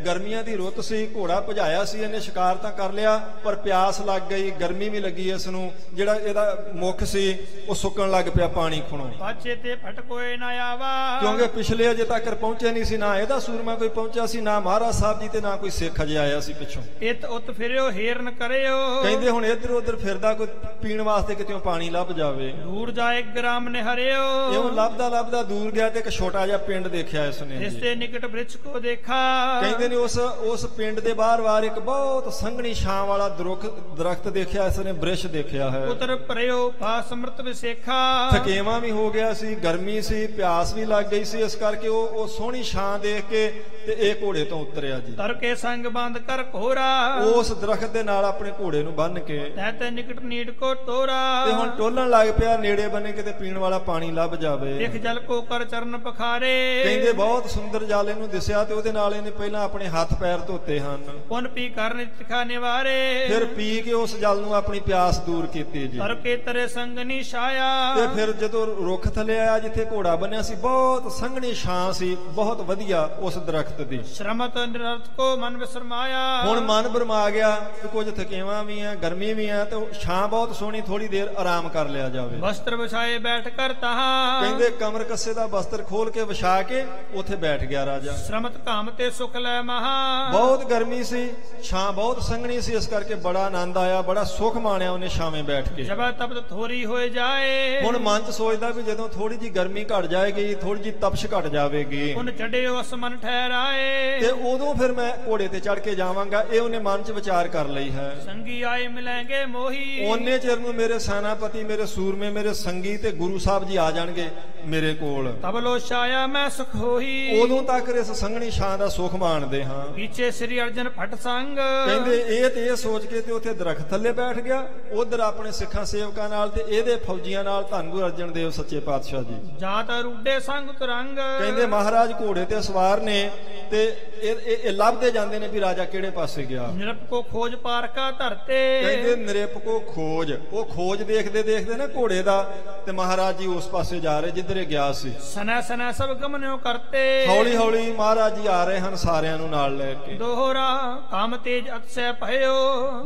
ਗਰਮੀਆਂ ਦੀ ਰੁੱਤ ਸੀ, ਘੋੜਾ ਭਜਾਇਆ ਸੀ ਇਹਨੇ, ਸ਼ਿਕਾਰ ਤਾਂ ਕਰ ਲਿਆ ਪਰ ਪਿਆਸ ਲੱਗ ਗਈ, ਗਰਮੀ ਵੀ ਲੱਗੀ ਇਸ ਨੂੰ, ਜਿਹੜਾ ਇਹਦਾ ਮੁੱਖ ਸੀ ਉਹ ਸੁੱਕਣ ਲੱਗ ਪਿਆ ਪਾਣੀ ਖੁਣੋਂ। ਪਾਛੇ ਤੇ ਫਟਕੋਏ ਨਾ ਆਵਾ। ਕਿਉਂਕਿ ਪਿਛਲੇ ਅਜੇ ਤੱਕ ਪਹੁੰਚੇ ਨਹੀਂ ਸੀ, ਨਾ ਇਹਦਾ ਸੂਰਮਾ ਕੋਈ ਪਹੁੰਚਿਆ ਸੀ, ਨਾ ਮਹਾਰਾਜ ਸਾਹਿਬ ਜੀ ਤੇ ਨਾ ਕੋਈ ਸਿੱਖ ਅਜੇ ਆਇਆ ਸੀ ਪਿੱਛੋਂ। ਇਤ ਉਤ ਫਿਰਿਓ ਹੀਰਨ ਕਰਿਓ। ਕਹਿੰਦੇ ਹੁਣ ਇੱਧਰ ਉੱਧਰ ਫਿਰਦਾ ਕੋਈ ਪੀਣ ਵਾਸਤੇ ਕਿਤੇ ਪਾਣੀ ਲੱਭ ਜਾਵੇ। ਦੂਰ ਜਾਏ ਗ੍ਰਾਮ ਨੇ ਹਰਿਓ। ਇਉਂ ਲੱਭਦਾ ਦੂਰ ਗਿਆ ਤੇ ਇੱਕ ਛੋਟਾ ਜਿਹਾ ਪਿੰਡ ਦੇਖਿਆ ਇਸਨੇ। ਜਿਸ ਦੇ ਨਿਕਟ ਬ੍ਰਿਛ ਕੋ ਦੇਖਾ। ਕਹਿੰਦੇ ਨੇ ਉਸ ਪਿੰਡ ਦੇ ਬਾਹਰ ਇੱਕ ਬਹੁਤ ਸੰਘਣੀ ਛਾਂ ਵਾਲਾ ਦਰਖਤ ਦੇਖਿਆ ਇਸਨੇ, ਬ੍ਰਿਛ ਦੇਖਿਆ ਹੈ। ਉਤਰ ਭਰਿਓ ਪਾ ਸਮਰਤ ਵਿਸੇਖਾ। ਥਕੇਵਾਂ ਵੀ ਹੋ ਗਿਆ ਸੀ, ਗਰਮੀ ਸੀ, ਪਿਆਸ ਵੀ ਲੱਗ ਗਈ ਸੀ, ਇਸ ਕਰਕੇ ਉਹ ਸੋਹਣੀ ਛਾਂ ਦੇਖ ਕੇ ਤੇ ਇਹ ਘੋੜੇ ਤੋਂ ਉਤਰਿਆ ਜੀ। ਤਰ ਕੇ ਸੰਗ ਬੰਦ ਕਰ ਘੋਰਾ। ਉਸ ਦਰਖਤ ਦੇ ਨਾਲ ਆਪਣੇ ਘੋੜੇ ਨੂੰ ਬੰਨ ਕੇ ਤੇ ਨਿਕਟ ਨੀਡ ਕੋ ਤੋਰਾ। ਤੇ ਹੁਣ ਟੋਲਣ ਲੱਗ ਪਿਆ, ਨੇੜੇ ਬੰਨੇ ਕਿਤੇ ਪੀਣ ਵਾਲਾ ਪਾਣੀ ਲੱਭ ਜਾਵੇ। ਦੇਖ ਜਲ ਕੋ ਕਰ ਚਰਨ ਪਖਾਰੇ। ਕਹਿੰਦੇ ਬਹੁਤ ਸੁੰਦਰ ਜਲ ਇਹਨੂੰ ਦਿਸਿਆ ਤੇ ਉਹਦੇ ਨਾਲ ਇਹਨੇ ਪਹਿਲਾਂ ਆਪਣੇ ਹੱਥ ਪੈਰ ਧੋਤੇ ਹਨ। ਪੁੰਨ ਪੀ ਕਰਨ ਤਿਖਾ ਨਿਵਾਰੇ। ਫਿਰ ਪੀ ਕੇ ਉਸ ਜਲ ਨੂੰ ਆਪਣੀ ਪਿਆਸ ਦੂਰ ਕੀਤੀ ਜੀ। ਤਰ ਕੇ ਤਰੇ ਸੰਗ ਨੀ ਛਾਇਆ। ਤੇ ਫਿਰ ਜਦੋਂ ਰੁੱਖ ਥੱਲੇ ਆਇਆ ਜਿੱਥੇ ਘੋੜਾ ਬੰਨਿਆ ਸੀ, ਬਹੁਤ ਸੰਘਣੀ ਛਾਂ ਸੀ, ਬਹੁਤ ਵਧੀਆ ਉਸ ਦਰਖਤ ਦੀ। ਸ਼ਰਮਤ ਨਿਰਰਥ ਕੋ ਮਨ ਵਿਸਰਮਾਇਆ। ਹੁਣ ਮਨ ਭਰਮਾ ਗਿਆ ਕਿ ਕੁਝ ਥਕੇਵਾਂ ਵੀ ਆ, ਗਰਮੀ ਵੀ ਆ, ਤੇ ਛਾਂ ਬਹੁਤ ਸੋਹਣੀ, ਥੋੜੀ ਦੇਰ ਆਰਾਮ ਕਰ ਲਿਆ ਜਾਵੇ। ਵਸਤਰ ਵਿਛਾਏ ਬੈਠ ਕਰ ਤਹਾਂ। ਕਹਿੰਦੇ ਕਮਰ ਕੱਸੇ ਦਾ ਬਸਤਰ ਖੋਲ ਕੇ ਵਿਛਾ ਕੇ ਉੱਥੇ ਬੈਠ ਗਿਆ ਰਾਜਾ। ਸ਼ਰਮਤ ਕਾਮ ਤੇ ਸੁਖ ਲੈ ਮਹਾ। ਬਹੁਤ ਗਰਮੀ ਸੀ, ਛਾਂ ਬਹੁਤ ਸੰਘਣੀ ਸੀ, ਇਸ ਕਰਕੇ ਬੜਾ ਆਨੰਦ ਆਇਆ, ਬੜਾ ਸੁਖ ਮਾਣਿਆ ਉਹਨੇ ਛਾਵੇਂ ਬੈਠ ਕੇ। ਜਬ ਤਪਤ ਥੋੜੀ ਹੋਏ ਜਾਏ। ਹੁਣ ਮਨ ਚ ਸੋਚਦਾ ਵੀ ਜਦੋਂ ਥੋੜੀ ਜੀ ਗਰਮੀ ਘਟ ਜਾਏਗੀ, ਥੋੜੀ ਜੀ ਤਪਸ਼ ਘਟ ਜਾਵੇਗੀ, ਉਹਨ ਚੜਿਓ ਅਸਮਨ ਠਹਿਰਾਏ। ਤੇ ਉਦੋਂ ਫਿਰ ਮੈਂ ਘੋੜੇ ਤੇ ਚੜ ਕੇ ਜਾਵਾਂਗਾ, ਇਹ ਉਹਨੇ ਮਨ ਚ ਵਿਚਾਰ ਕਰ ਲਈ ਹੈ। ਸੰਗੀ ਆਏ ਮਿਲਾਂਗੇ ਮੋਹੀ। ਉਹਨੇ ਚਿਰ ਨੂੰ ਮੇਰੇ ਸੈਨਾਪਤੀ, ਮੇਰੇ ਸੂਰਮੇ, ਮੇਰੇ ਸੰਗੀ ਤੇ ਗੁਰੂ ਸਾਹਿਬ ਜੀ ਆ ਜਾਣਗੇ ਮੇਰੇ ਕੋਲ। ਤਬ ਲੋ ਛਾਇਆ ਮੈਂ ਸੁਖ ਹੋਈ। ਉਦੋਂ ਤੱਕ ਇਸ ਸੰਘਣੀ ਛਾਂ ਦਾ ਸੁਖ ਮਾਣਦੇ ਹਾਂ। ਪਿੱਛੇ ਸ੍ਰੀ ਅਰਜਨ ਫਟ ਸੰਗ। ਕਹਿੰਦੇ ਇਹ ਸੋਚ ਕੇ ਤੇ ਉੱਥੇ ਦਰਖਤ ਥੱਲੇ ਬੈਠ ਗਿਆ, ਉਧਰ ਆਪਣੇ ਸਿੱਖਾਂ ਸੇਵਕਾਂ ਨਾਲ ਤੇ ਇਹਦੇ ਫੌਜੀਆਂ ਨਾਲ ਧੰਨ ਗੁਰੂ ਅਰਜਨ ਦੇਵ ਸੱਚੇ ਪਾਤਸ਼ਾਹ ਜੀ। ਜਾਤ ਰੂਡੇ ਸੰਗ ਤੁਰੰਗ। ਕਹਿੰਦੇ ਮਹਾਰਾਜ ਘੋੜੇ ਤੇ ਸਵਾਰ ਨੇ ਤੇ ਇਹ ਲੱਭਦੇ ਜਾਂਦੇ ਨੇ ਵੀ ਰਾਜਾ ਕਿਹੜੇ ਪਾਸੇ ਗਿਆ। ਨਿਰਪ ਕੋ ਖੋਜ ਪਾਰਕਾ ਧਰਤੇ। ਕਹਿੰਦੇ ਨਿਰਪ ਕੋ ਖੋਜ, ਉਹ ਖੋਜ ਦੇਖਦੇ ਨਾ ਘੋੜੇ ਦਾ, ਤੇ ਮਹਾਰਾਜ ਜੀ ਉਸ ਪਾਸੇ ਜਾ ਰਹੇ ਜਿੱਧਰ ਇਹ ਗਿਆ ਸੀ। ਸਨਾ ਸਨਾ ਸਭ ਗਮਨਿਓ ਕਰਤੇ। ਹੌਲੀ ਹੌਲੀ ਮਹਾਰਾਜ ਜੀ ਆ ਰਹੇ ਹਨ ਸਾਰਿਆਂ ਨੂੰ ਨਾਲ ਲੈ ਕੇ। ਦੋਹਰਾ ਕਾਮ ਤੇਜ ਅਤਸੈ ਭਇਓ।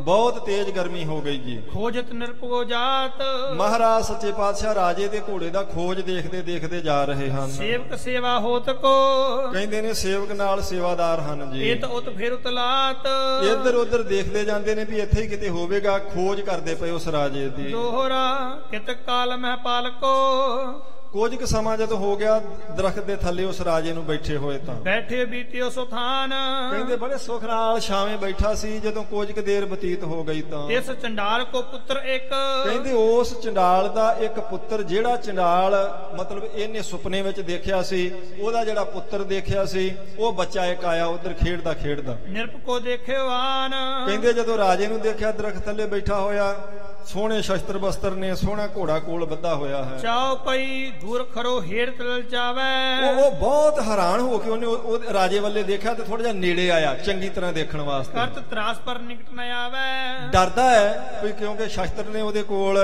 ਬਹੁਤ ਤੇਜ਼ ਗਰਮੀ ਹੋ ਗਈ ਜੀ। ਖੋਜਤ ਨਿਰਪ ਕੋ ਜਾਤ। ਮਹਾਰਾਜ ਸੱਚੇ ਪਾਤਸ਼ਾਹ ਰਾਜੇ ਦੇ ਘੋੜੇ ਦਾ ਖੋਜ ਦੇਖਦੇ ਜਾ ਰਹੇ ਹਨ। ਸੇਵਕ ਸੇਵਾ ਹੋਤ ਕੋ। ਕਹਿੰਦੇ ਨੇ ਸੇਵਕ ਨਾਲ ਸੇਵਾਦਾਰ ਹਨ ਜੀ। ਇਤ ਉਤ ਫਿਰ ਉਤਲਾਤ। ਇੱਧਰ ਉੱਧਰ ਦੇਖਦੇ ਜਾਂਦੇ ਨੇ ਵੀ ਇੱਥੇ ਹੀ ਕਿਤੇ ਹੋਵੇਗਾ, ਖੋਜ ਕਰਦੇ ਪਏ ਉਸ ਰਾਜੇ ਦੀ। ਦੋਹਰਾ ਕਿਤ ਕਾਲ ਮਹਿ ਪਾਲਕੋ। ਕੁਝ ਕੁ ਸਮਾਂ ਜਦੋਂ ਹੋ ਗਿਆ ਦਰਖਤ ਦੇ ਥੱਲੇ ਉਸ ਰਾਜੇ ਨੂੰ ਬੈਠੇ ਹੋਏ ਤਾਂ ਬੈਠੇ ਬੀਤਿਓ ਸੁਥਾਨ। ਕਹਿੰਦੇ ਬੜੇ ਸੁਖ ਨਾਲ ਛਾਵੇਂ ਬੈਠਾ ਸੀ। ਜਦੋਂ ਕੁਝ ਕੁ ਦੇਰ ਬਤੀਤ ਹੋ ਗਈ ਤਾਂ ਇਸ ਚੰਡਾਲ ਕੋ ਪੁੱਤਰ ਇੱਕ। ਕਹਿੰਦੇ ਉਸ ਚੰਡਾਲ ਦਾ ਇੱਕ ਪੁੱਤਰ, ਜਿਹੜਾ ਚੰਡਾਲ ਮਤਲਬ ਇਹਨੇ ਸੁਪਨੇ ਵਿੱਚ ਦੇਖਿਆ ਸੀ, ਉਹਦਾ ਜਿਹੜਾ ਪੁੱਤਰ ਦੇਖਿਆ ਸੀ, ਉਹ ਬੱਚਾ ਇੱਕ ਆਇਆ ਉਧਰ ਖੇਡਦਾ। ਨਿਰਪ ਕੋ ਦੇਖਿਓ ਆਨ। ਕਹਿੰਦੇ ਜਦੋਂ ਰਾਜੇ ਨੂੰ ਦੇਖਿਆ ਦਰਖਤ ਥੱਲੇ ਬੈਠਾ ਹੋਇਆ, ਸੋਹਣੇ ਸ਼ਸਤਰ ਬਸਤਰ ਨੇ, ਸੋਹਣਾ ਘੋੜਾ ਕੋਲ ਬੱਧਾ ਹੋਇਆ ਹੈ। ਚਾਉ ਪਈ ਦੂਰ ਖਰੋ ਹੇਰ ਤਲ ਜਾਵੇ। ਉਹ ਬਹੁਤ ਹੈਰਾਨ ਹੋ ਕੇ ਉਹਨੇ ਰਾਜੇ ਵੱਲੇ ਦੇਖਿਆ ਤੇ ਥੋੜਾ ਜਿਹਾ ਨੇੜੇ ਆਇਆ ਚੰਗੀ ਤਰ੍ਹਾਂ ਦੇਖਣ ਵਾਸਤੇ। ਕਰਤ ਤਰਾਸ ਪਰ ਨਿਕਟ ਨ ਆਵੇ। ਡਰਦਾ ਹੈ ਵੀ ਕਿਉਂਕਿ ਸ਼ਸਤਰ ਨੇ ਉਹਦੇ ਕੋਲ,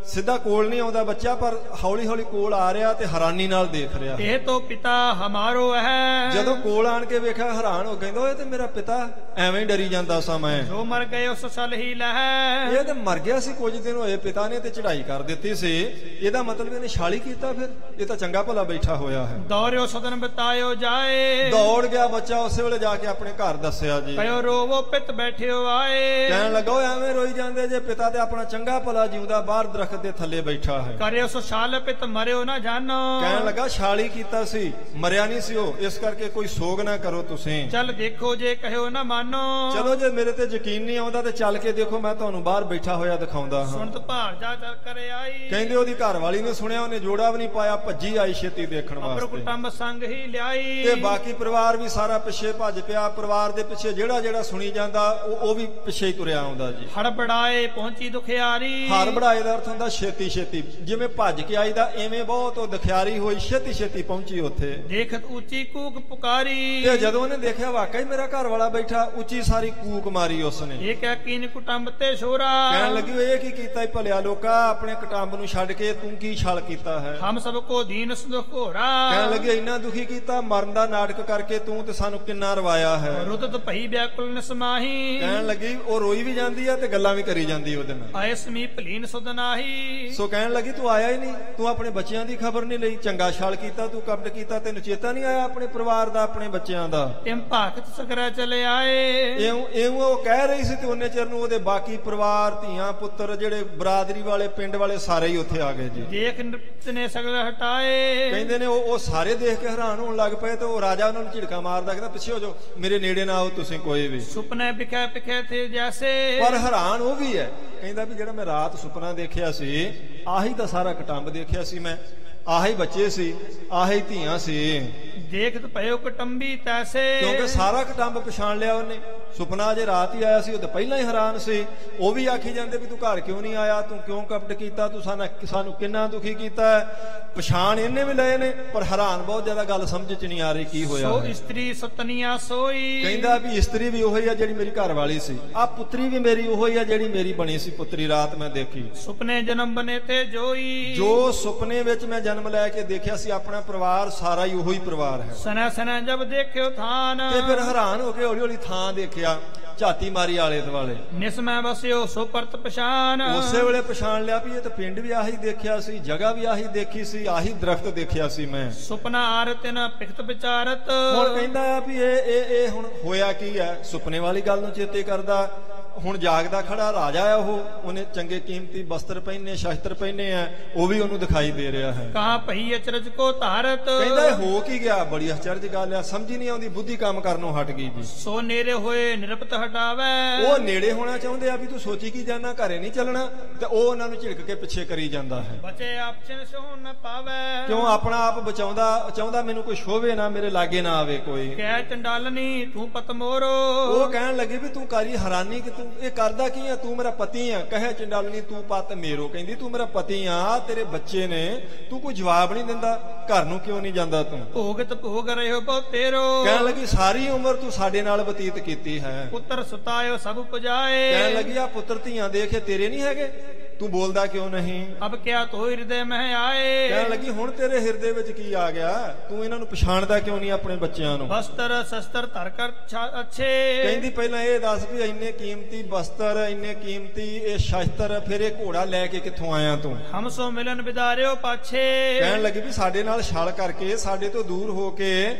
ਸਿੱਧਾ ਕੋਲ ਨਹੀਂ ਆਉਂਦਾ ਬੱਚਾ, ਪਰ ਹੌਲੀ ਹੌਲੀ ਕੋਲ ਆ ਰਿਹਾ ਤੇ ਹੈਰਾਨੀ ਨਾਲ ਦੇਖ ਰਿਹਾ। ਇਹ ਤੋ ਪਿਤਾ ਹਮਾਰੋ ਹੈ। ਜਦੋਂ ਕੋਲ ਆਣ ਕੇ ਵੇਖਿਆ ਹੈਰਾਨ ਹੋ ਕਹਿੰਦਾ ਓਏ ਤੇ ਮੇਰਾ ਪਿਤਾ, ਐਵੇਂ ਹੀ ਡਰੀ ਜਾਂਦਾ ਸਾਂ ਮੈਂ। ਜੋ ਮਰ ਗਏ ਉਸ ਸਲ ਹੀ ਲਹਿ। ਇਹ ਤੇ ਮਰ ਗਿਆ ਸੀ, ਕੁਝ ਦਿਨ ਹੋਏ ਪਿਤਾ ਨੇ ਤੇ ਚੜਾਈ ਕਰ ਦਿੱਤੀ ਸੀ। ਇਹਦਾ ਮਤਲਬ ਇਹਨੇ ਛਾਲੀ ਕੀਤਾ, ਫਿਰ ਇਹ ਤਾਂ ਚੰਗਾ ਭਲਾ ਬੈਠਾ ਹੋਇਆ ਹੈ। ਦੌੜਿਓ ਸਦਨ ਬਿਤਾਇਓ ਜਾਏ। ਦੌੜ ਗਿਆ ਬੱਚਾ, ਉਸੇ ਵੇਲੇ ਜਾ ਕੇ ਆਪਣੇ ਘਰ ਦੱਸਿਆ ਜੀ। ਕਹਿਓ ਰੋਵੋ ਪਿਤ ਬੈਠਿਓ ਆਏ। ਕਹਿਣ ਲੱਗਾ ਓਏ ਐਵੇਂ ਰੋਈ ਜਾਂਦੇ ਜੇ, ਪਿਤਾ ਤੇ ਆਪਣਾ ਚੰਗਾ ਭਲਾ ਜਿਉਂਦਾ ਬਾਹਰ ਦਰਖਤ ਦੇ ਥੱਲੇ ਬੈਠਾ ਹੈ। ਕਰਿਓ ਸੋ ਛਾਲ ਪਿਤ ਮਰਿਓ ਨਾ ਜਾਨੋ। ਕਹਿਣ ਲੱਗਾ ਛਾਲੀ ਕੀਤਾ ਸੀ, ਮਰਿਆ ਨਹੀਂ ਸੀ ਉਹ, ਇਸ ਕਰਕੇ ਕੋਈ ਸੋਗ ਨਾ ਕਰੋ ਤੁਸੀਂ। ਚੱਲ ਦੇਖੋ ਜੇ ਕਹਿਓ ਨਾ ਮਾਨੋ। ਚਲੋ ਜੇ ਮੇਰੇ ਤੇ ਯਕੀਨ ਨਹੀਂ ਆਉਂਦਾ ਤੇ ਚੱਲ ਕੇ ਦੇਖੋ, ਮੈਂ ਤੁਹਾਨੂੰ ਬਾਹਰ ਬੈਠਾ ਹੋਇਆ ਦਿਖਾਉਂਦਾ ਹਾਂ। ਸੁਣਤ ਭਾਰ ਜਾ ਚੱਲ ਕਰੇ ਆਈ। ਕਹਿੰਦੇ ਉਹਦੀ ਘਰ ਵਾਲੀ ਨੇ ਸੁਣਿਆ, ਉਹਨੇ ਜੋੜਾ ਵੀ ਨਹੀਂ ਪਾਇਆ, ਭੱਜੀ ਆਈ ਛੇਤੀ ਦੇਖਣ ਅਪਰ ਵਾਸਤੇ। ਕੁਟੰਬ ਸੰਗ ਹੀ ਲਿਆਈ। ਤੇ ਬਾਕੀ ਪਰਿਵਾਰ ਵੀ ਸਾਰਾ ਪਿੱਛੇ ਭੱਜ ਪਿਆ। ਪਰਿਵਾਰ ਦੇ ਪਿੱਛੇ ਜਿਹੜਾ ਜਿਹੜਾ ਸੁਣੀ ਜਾਂਦਾ ਉਹ ਵੀ ਪਿੱਛੇ ਹੀ ਤੁਰਿਆ ਆਉਂਦਾ ਜੀ। ਹੜਬੜਾਏ ਪਹੁੰਚੀ ਦੁਖਿਆਰੀ। ਹੜਬੜਾਏ ਦਾ ਅਰਥ ਹੁੰਦਾ ਛੇਤੀ ਛੇਤੀ, ਜਿਵੇਂ ਭੱਜ ਕੇ ਆਈਦਾ ਐਵੇਂ ਬਹੁਤ ਉਹ ਦੁਖਿਆਰੀ ਹੋਈ, ਛੇਤੀ ਛੇਤੀ ਪਹੁੰਚੀ ਉੱਥੇ। ਦੇਖਤ ਉੱਚੀ ਕੂਕ ਪੁਕਾਰੀ। ਤੇ ਜਦੋਂ ਉਹਨੇ ਦੇਖਿਆ ਵਾਕਈ ਮੇਰਾ ਘਰ ਵਾਲਾ ਬੈਠਾ, ਉੱਚੀ ਸਾਰੀ ਕੂਕ ਮਾਰੀ ਉਸਨੇ। ਇਹ ਕਹਿ ਕੀਨ ਕੁਟੰਬ ਤੇ ਸ਼ੋਰਾ। ਕਹਿਣ ਲੱਗੀ ਇਹ ਕੀ ਕੀਤਾ ਈ ਭਲਿਆ ਲੋਕਾ, ਆਪਣੇ ਕੁਟੰਬ ਨੂੰ ਛੱਡ ਕੇ ਤੂੰ ਕੀ ਛਲ ਕੀਤਾ ਹੈ। ਹਮ ਸਭ ਕੋ ਦੀਨ ਸੁਖ ਘੋਰਾ। ਕਹਿਣ ਲੱਗੀ ਇੰਨਾ ਦੁਖੀ ਕੀਤਾ, ਮਰਨ ਦਾ ਨਾਟਕ ਕਰਕੇ ਤੂੰ ਤੇ ਸਾਨੂੰ ਕਿੰਨਾ ਰਵਾਇਆ ਹੈ। ਰੁਦਤ ਭਈ ਵਿਆਕੁਲ ਨਿਸਮਾਹੀ। ਕਹਿਣ ਲੱਗੀ ਉਹ ਰੋਈ ਵੀ ਜਾਂਦੀ ਆ ਤੇ ਗੱਲਾਂ ਵੀ ਕਰੀ ਜਾਂਦੀ ਉਹਦੇ ਨਾਲ। ਆਏ ਸਮੀਪ ਲੀਨ ਸੁਧ ਨਾਹੀ। ਸੋ ਕਹਿਣ ਲੱਗੀ ਤੂੰ ਆਇਆ ਹੀ ਨਹੀਂ, ਤੂੰ ਆਪਣੇ ਬੱਚਿਆਂ ਦੀ ਖਬਰ ਨਹੀਂ ਲਈ, ਚੰਗਾ ਛਲ ਕੀਤਾ, ਤੂੰ ਕਪਟ ਕੀਤਾ, ਤੈਨੂੰ ਚੇਤਾ ਨਹੀਂ ਆਇਆ ਆਪਣੇ ਪਰਿਵਾਰ ਦਾ, ਆਪਣੇ ਬੱਚਿਆਂ ਦਾ। ਤਿਮ ਭਾਖਤ ਸਕਰਾ ਚਲੇ ਆਏ। ਇਉਂ ਉਹ ਕਹਿ ਰਹੀ ਸੀ ਤੇ ਉਹਨੇ ਚਿਰ ਨੂੰ ਉਹਦੇ ਬਾਕੀ ਪਰਿਵਾਰ, ਧੀਆਂ ਪੁੱਤਰ, ਜਿਹੜੇ ਬਰਾਦਰੀ ਵਾਲੇ, ਪਿੰਡ ਵਾਲੇ ਸਾਰੇ ਹੀ ਉੱਥੇ ਆ ਗਏ ਜੀ। ਦੇਖ ਨਿਰਪਤ ਨੇ ਸਗਲ ਹਟਾਏ। ਕਹਿੰਦੇ ਨੇ ਉਹ ਸਾਰੇ ਦੇਖ ਕੇ ਹੈਰਾਨ ਹੋਣ ਲੱਗ ਪਏ ਤੇ ਉਹ ਰਾਜਾ ਉਹਨਾਂ ਨੂੰ ਝਿੜਕਾ ਮਾਰਦਾ, ਕਹਿੰਦਾ ਪਿੱਛੇ ਹੋ ਜਾਓ, ਮੇਰੇ ਨੇੜੇ ਨਾ ਆਓ ਤੁਸੀਂ ਕੋਈ ਵੀ। ਸੁਪਨੇ ਵਿਖੇ ਵਿਖੇ ਥੇ ਜੈਸੇ। ਪਰ ਹੈਰਾਨ ਉਹ ਵੀ ਹੈ, ਕਹਿੰਦਾ ਵੀ ਜਿਹੜਾ ਮੈਂ ਰਾਤ ਸੁਪਨਾ ਦੇਖਿਆ ਸੀ, ਆਹੀ ਤਾਂ ਸਾਰਾ ਕੁਟੰਬ ਦੇਖਿਆ ਸੀ ਮੈਂ, ਆਹੀ ਬੱਚੇ ਸੀ, ਆਹੀ ਧੀਆਂ ਸੀ। ਦੇਖਤ ਭਇਓ ਕੁਟੰਬੀ ਤੈਸੇ। ਕਿਉਂਕਿ ਸਾਰਾ ਕੁਟੰਬ ਪਛਾਣ ਲਿਆ ਉਹਨੇ। ਸੁਪਨਾ ਜੇ ਰਾਤ ਹੀ ਆਇਆ ਸੀ, ਉਹ ਤਾਂ ਪਹਿਲਾਂ ਹੀ ਹੈਰਾਨ ਸੀ। ਉਹ ਵੀ ਆਖੀ ਜਾਂਦੇ ਵੀ ਤੂੰ ਘਰ ਕਿਉਂ ਨਹੀਂ ਆਇਆ, ਤੂੰ ਕਿਉਂ ਕਪਟ ਕੀਤਾ, ਤੂੰ ਸਾਨੂੰ ਕਿੰਨਾ ਦੁਖੀ ਕੀਤਾ। ਪਛਾਣ ਇਹਨੇ ਵੀ ਲਏ ਨੇ, ਪਰ ਹੈਰਾਨ ਬਹੁਤ ਜ਼ਿਆਦਾ, ਗੱਲ ਸਮਝ ਚ ਨਹੀਂ ਆ ਰਹੀ ਕੀ ਹੋਇਆ। ਸੋ ਇਸਤਰੀ ਸਤਨੀਆਂ ਸੋਈ। ਕਹਿੰਦਾ ਵੀ ਇਸਤਰੀ ਵੀ ਉਹੀ ਆ ਜਿਹੜੀ ਮੇਰੀ ਘਰ ਵਾਲੀ ਸੀ, ਆ ਪੁੱਤਰੀ ਵੀ ਮੇਰੀ ਉਹੀ ਆ ਜਿਹੜੀ ਮੇਰੀ ਬਣੀ ਸੀ ਪੁੱਤਰੀ, ਰਾਤ ਮੈਂ ਦੇਖੀ। ਸੁਪਨੇ ਜਨਮ ਬਨੇ ਤੇ ਜੋਈ। ਜੋ ਸੁਪਨੇ ਵਿੱਚ ਮੈਂ ਜਨਮ ਲੈ ਕੇ ਦੇਖਿਆ ਸੀ, ਆਪਣਾ ਪਰਿਵਾਰ ਸਾਰਾ ਹੀ ਉਹੀ ਪਰਿਵਾਰ ਹੈ। ਸਨਾ ਸਨਾ ਜਬ ਦੇਖਿਓ ਥਾਨ। ਤੇ ਫਿਰ ਹੈਰਾਨ ਹੋ ਕੇ ਹੌਲੀ ਹੌਲੀ ਥਾਂ ਦੇਖਿਆ, ਝਾਤੀ ਮਾਰੀ ਆਲੇ ਦੁਆਲੇ। ਨਿਸਮੈ ਵਸਿਓ ਸੋ ਪਰਤ ਪਛਾਨ। ਉਸੇ ਵੇਲੇ ਪਛਾਣ ਲਿਆ ਵੀ ਇਹ ਤਾਂ ਪਿੰਡ ਵੀ ਆਹੀ ਦੇਖਿਆ ਸੀ, ਜਗ੍ਹਾ ਵੀ ਆਹੀ ਦੇਖੀ ਸੀ, ਆਹੀ ਦਰਖਤ ਦੇਖਿਆ ਸੀ ਮੈਂ। ਸੁਪਨਾ ਆਰਤ ਨ ਪਿਖਤ ਵਿਚਾਰਤ। ਹੁਣ ਕਹਿੰਦਾ ਆ ਵੀ ਇਹ ਹੁਣ ਹੋਇਆ ਕੀ ਹੈ, ਸੁਪਨੇ ਵਾਲੀ ਗੱਲ ਨੂੰ ਚੇਤੇ ਕਰਦਾ। ਹੁਣ ਜਾਗਦਾ ਖੜਾ ਰਾਜਾ ਆ ਉਹ, ਉਹਨੇ ਚੰਗੇ ਕੀਮਤੀ ਬਸਤਰ ਪਹਿਨੇ, ਸ਼ਸਤਰ ਪਹਿਨੇ ਆ, ਉਹ ਵੀ ਉਹਨੂੰ ਦਿਖਾਈ ਦੇ ਰਿਹਾ ਹੈ। ਕਹਾਂ ਭਈ ਅਚਰਜ ਕੋ ਧਾਰਤ। ਕਹਿੰਦਾ ਇਹ ਹੋ ਕੀ ਗਿਆ, ਬੜੀ ਅਚਰਜ ਗੱਲ ਆ, ਸਮਝ ਹੀ ਨਹੀਂ ਆਉਂਦੀ, ਬੁੱਧੀ ਕੰਮ ਕਰਨੋਂ ਹਟ ਗਈ ਜੀ। ਸੋ ਨੇੜੇ ਹੋਏ ਨਿਰਪਤ ਹਟਾਵੇ। ਉਹ ਨੇੜੇ ਹੋਣਾ ਚਾਹੁੰਦੇ ਆ ਵੀ ਤੂੰ ਸੋਚੀ ਕੀ ਜਾਂਦਾ, ਘਰੇ ਨਹੀਂ ਚੱਲਣਾ, ਤੇ ਉਹ ਉਹਨਾਂ ਨੂੰ ਝਿੜਕ ਕੇ ਪਿੱਛੇ ਕਰੀ ਜਾਂਦਾ ਹੈ। ਬਚੇ ਆਪਸ਼ਨ ਸੋ ਨ ਪਾਵੇ। ਕਿਉਂ ਆਪਣਾ ਆਪ ਬਚਾਉਂਦਾ, ਚਾਹੁੰਦਾ ਮੈਨੂੰ ਕੋਈ ਸ਼ੋਭੇ ਨਾ, ਮੇਰੇ ਲਾਗੇ ਨਾ ਆਵੇ ਕੋਈ। ਕਹਿ ਚੰਡਾਲਨੀ ਤੂੰ ਪਤ ਮੋਰੋ। ਉਹ ਕਹਿਣ ਲੱਗੇ ਵੀ ਤੂੰ ਕਾਰੀ ਹੈਰਾਨੀ ਕਿ ਤੂੰ ਇਹ ਕਰਦਾ ਕੀ ਆ, ਤੂੰ ਮੇਰਾ ਪਤੀ ਆ। ਕਹੇ ਚੰਡਾਲਨੀ ਤੂੰ ਪਤ ਮੇਰੋ, ਕਹਿੰਦੀ ਤੂੰ ਮੇਰਾ ਪਤੀ ਆ, ਤੇਰੇ ਬੱਚੇ ਨੇ, ਤੂੰ ਕੋਈ ਜਵਾਬ ਨਹੀਂ ਦਿੰਦਾ, ਘਰ ਨੂੰ ਕਿਉਂ ਨਹੀਂ ਜਾਂਦਾ ਤੂੰ। ਭੋਗਤ ਭੋਗ ਰਹਿਓ ਬਹੁ ਤੇਰੋ। ਕਹਿਣ ਲੱਗੀ ਸਾਰੀ ਉਮਰ ਤੂੰ ਸਾਡੇ ਨਾਲ ਬਤੀਤ ਕੀਤੀ ਹੈ। ਪੁੱਤਰ ਸੁਤਾਇਓ ਸਭ ਪੁਜਾਏ। ਕਹਿਣ ਲੱਗੀ ਆ ਪੁੱਤਰ ਧੀਆਂ ਦੇਖੇ ਤੇਰੇ ਨਹੀਂ ਹੈਗੇ, ਤੂੰ ਬੋਲਦਾ ਕਿਉਂ ਨਹੀਂ। ਅਬ ਕਿਆ ਤੋ ਹਿਰਦੇ ਮਹਿ ਆਏ। ਕਹਿਣ ਲੱਗੀ ਹੁਣ ਤੇਰੇ ਹਿਰਦੇ ਵਿੱਚ ਕੀ ਆ ਗਿਆ, ਤੂੰ ਇਹਨਾਂ ਨੂੰ ਪਛਾਣਦਾ ਕਿਉਂ ਨਹੀਂ ਆਪਣੇ ਬੱਚਿਆਂ ਨੂੰ। ਬਸਤਰ ਸ਼ਸਤਰ ਧਰ ਕਰ ਅੱਛੇ। ਕਹਿੰਦੀ ਪਹਿਲਾਂ ਇਹ ਦੱਸ ਵੀ ਇੰਨੇ ਕੀਮਤੀ ਬਸਤਰ, ਇੰਨੇ ਕੀਮਤੀ ਇਹ ਸ਼ਸਤਰ, ਫਿਰ ਇਹ ਘੋੜਾ ਲੈ ਕੇ ਕਿੱਥੋਂ ਆਇਆ ਤੂੰ। ਹਮ ਸੋ ਮਿਲਨ ਵਿਦਾਰਿਓ ਪਾਛੇ। ਕਹਿਣ ਲੱਗੀ ਵੀ ਸਾਡੇ ਨਾਲ ਛਲ ਕਰਕੇ, ਸਾਡੇ ਤੋਂ ਦੂਰ ਹੋ ਕੇ,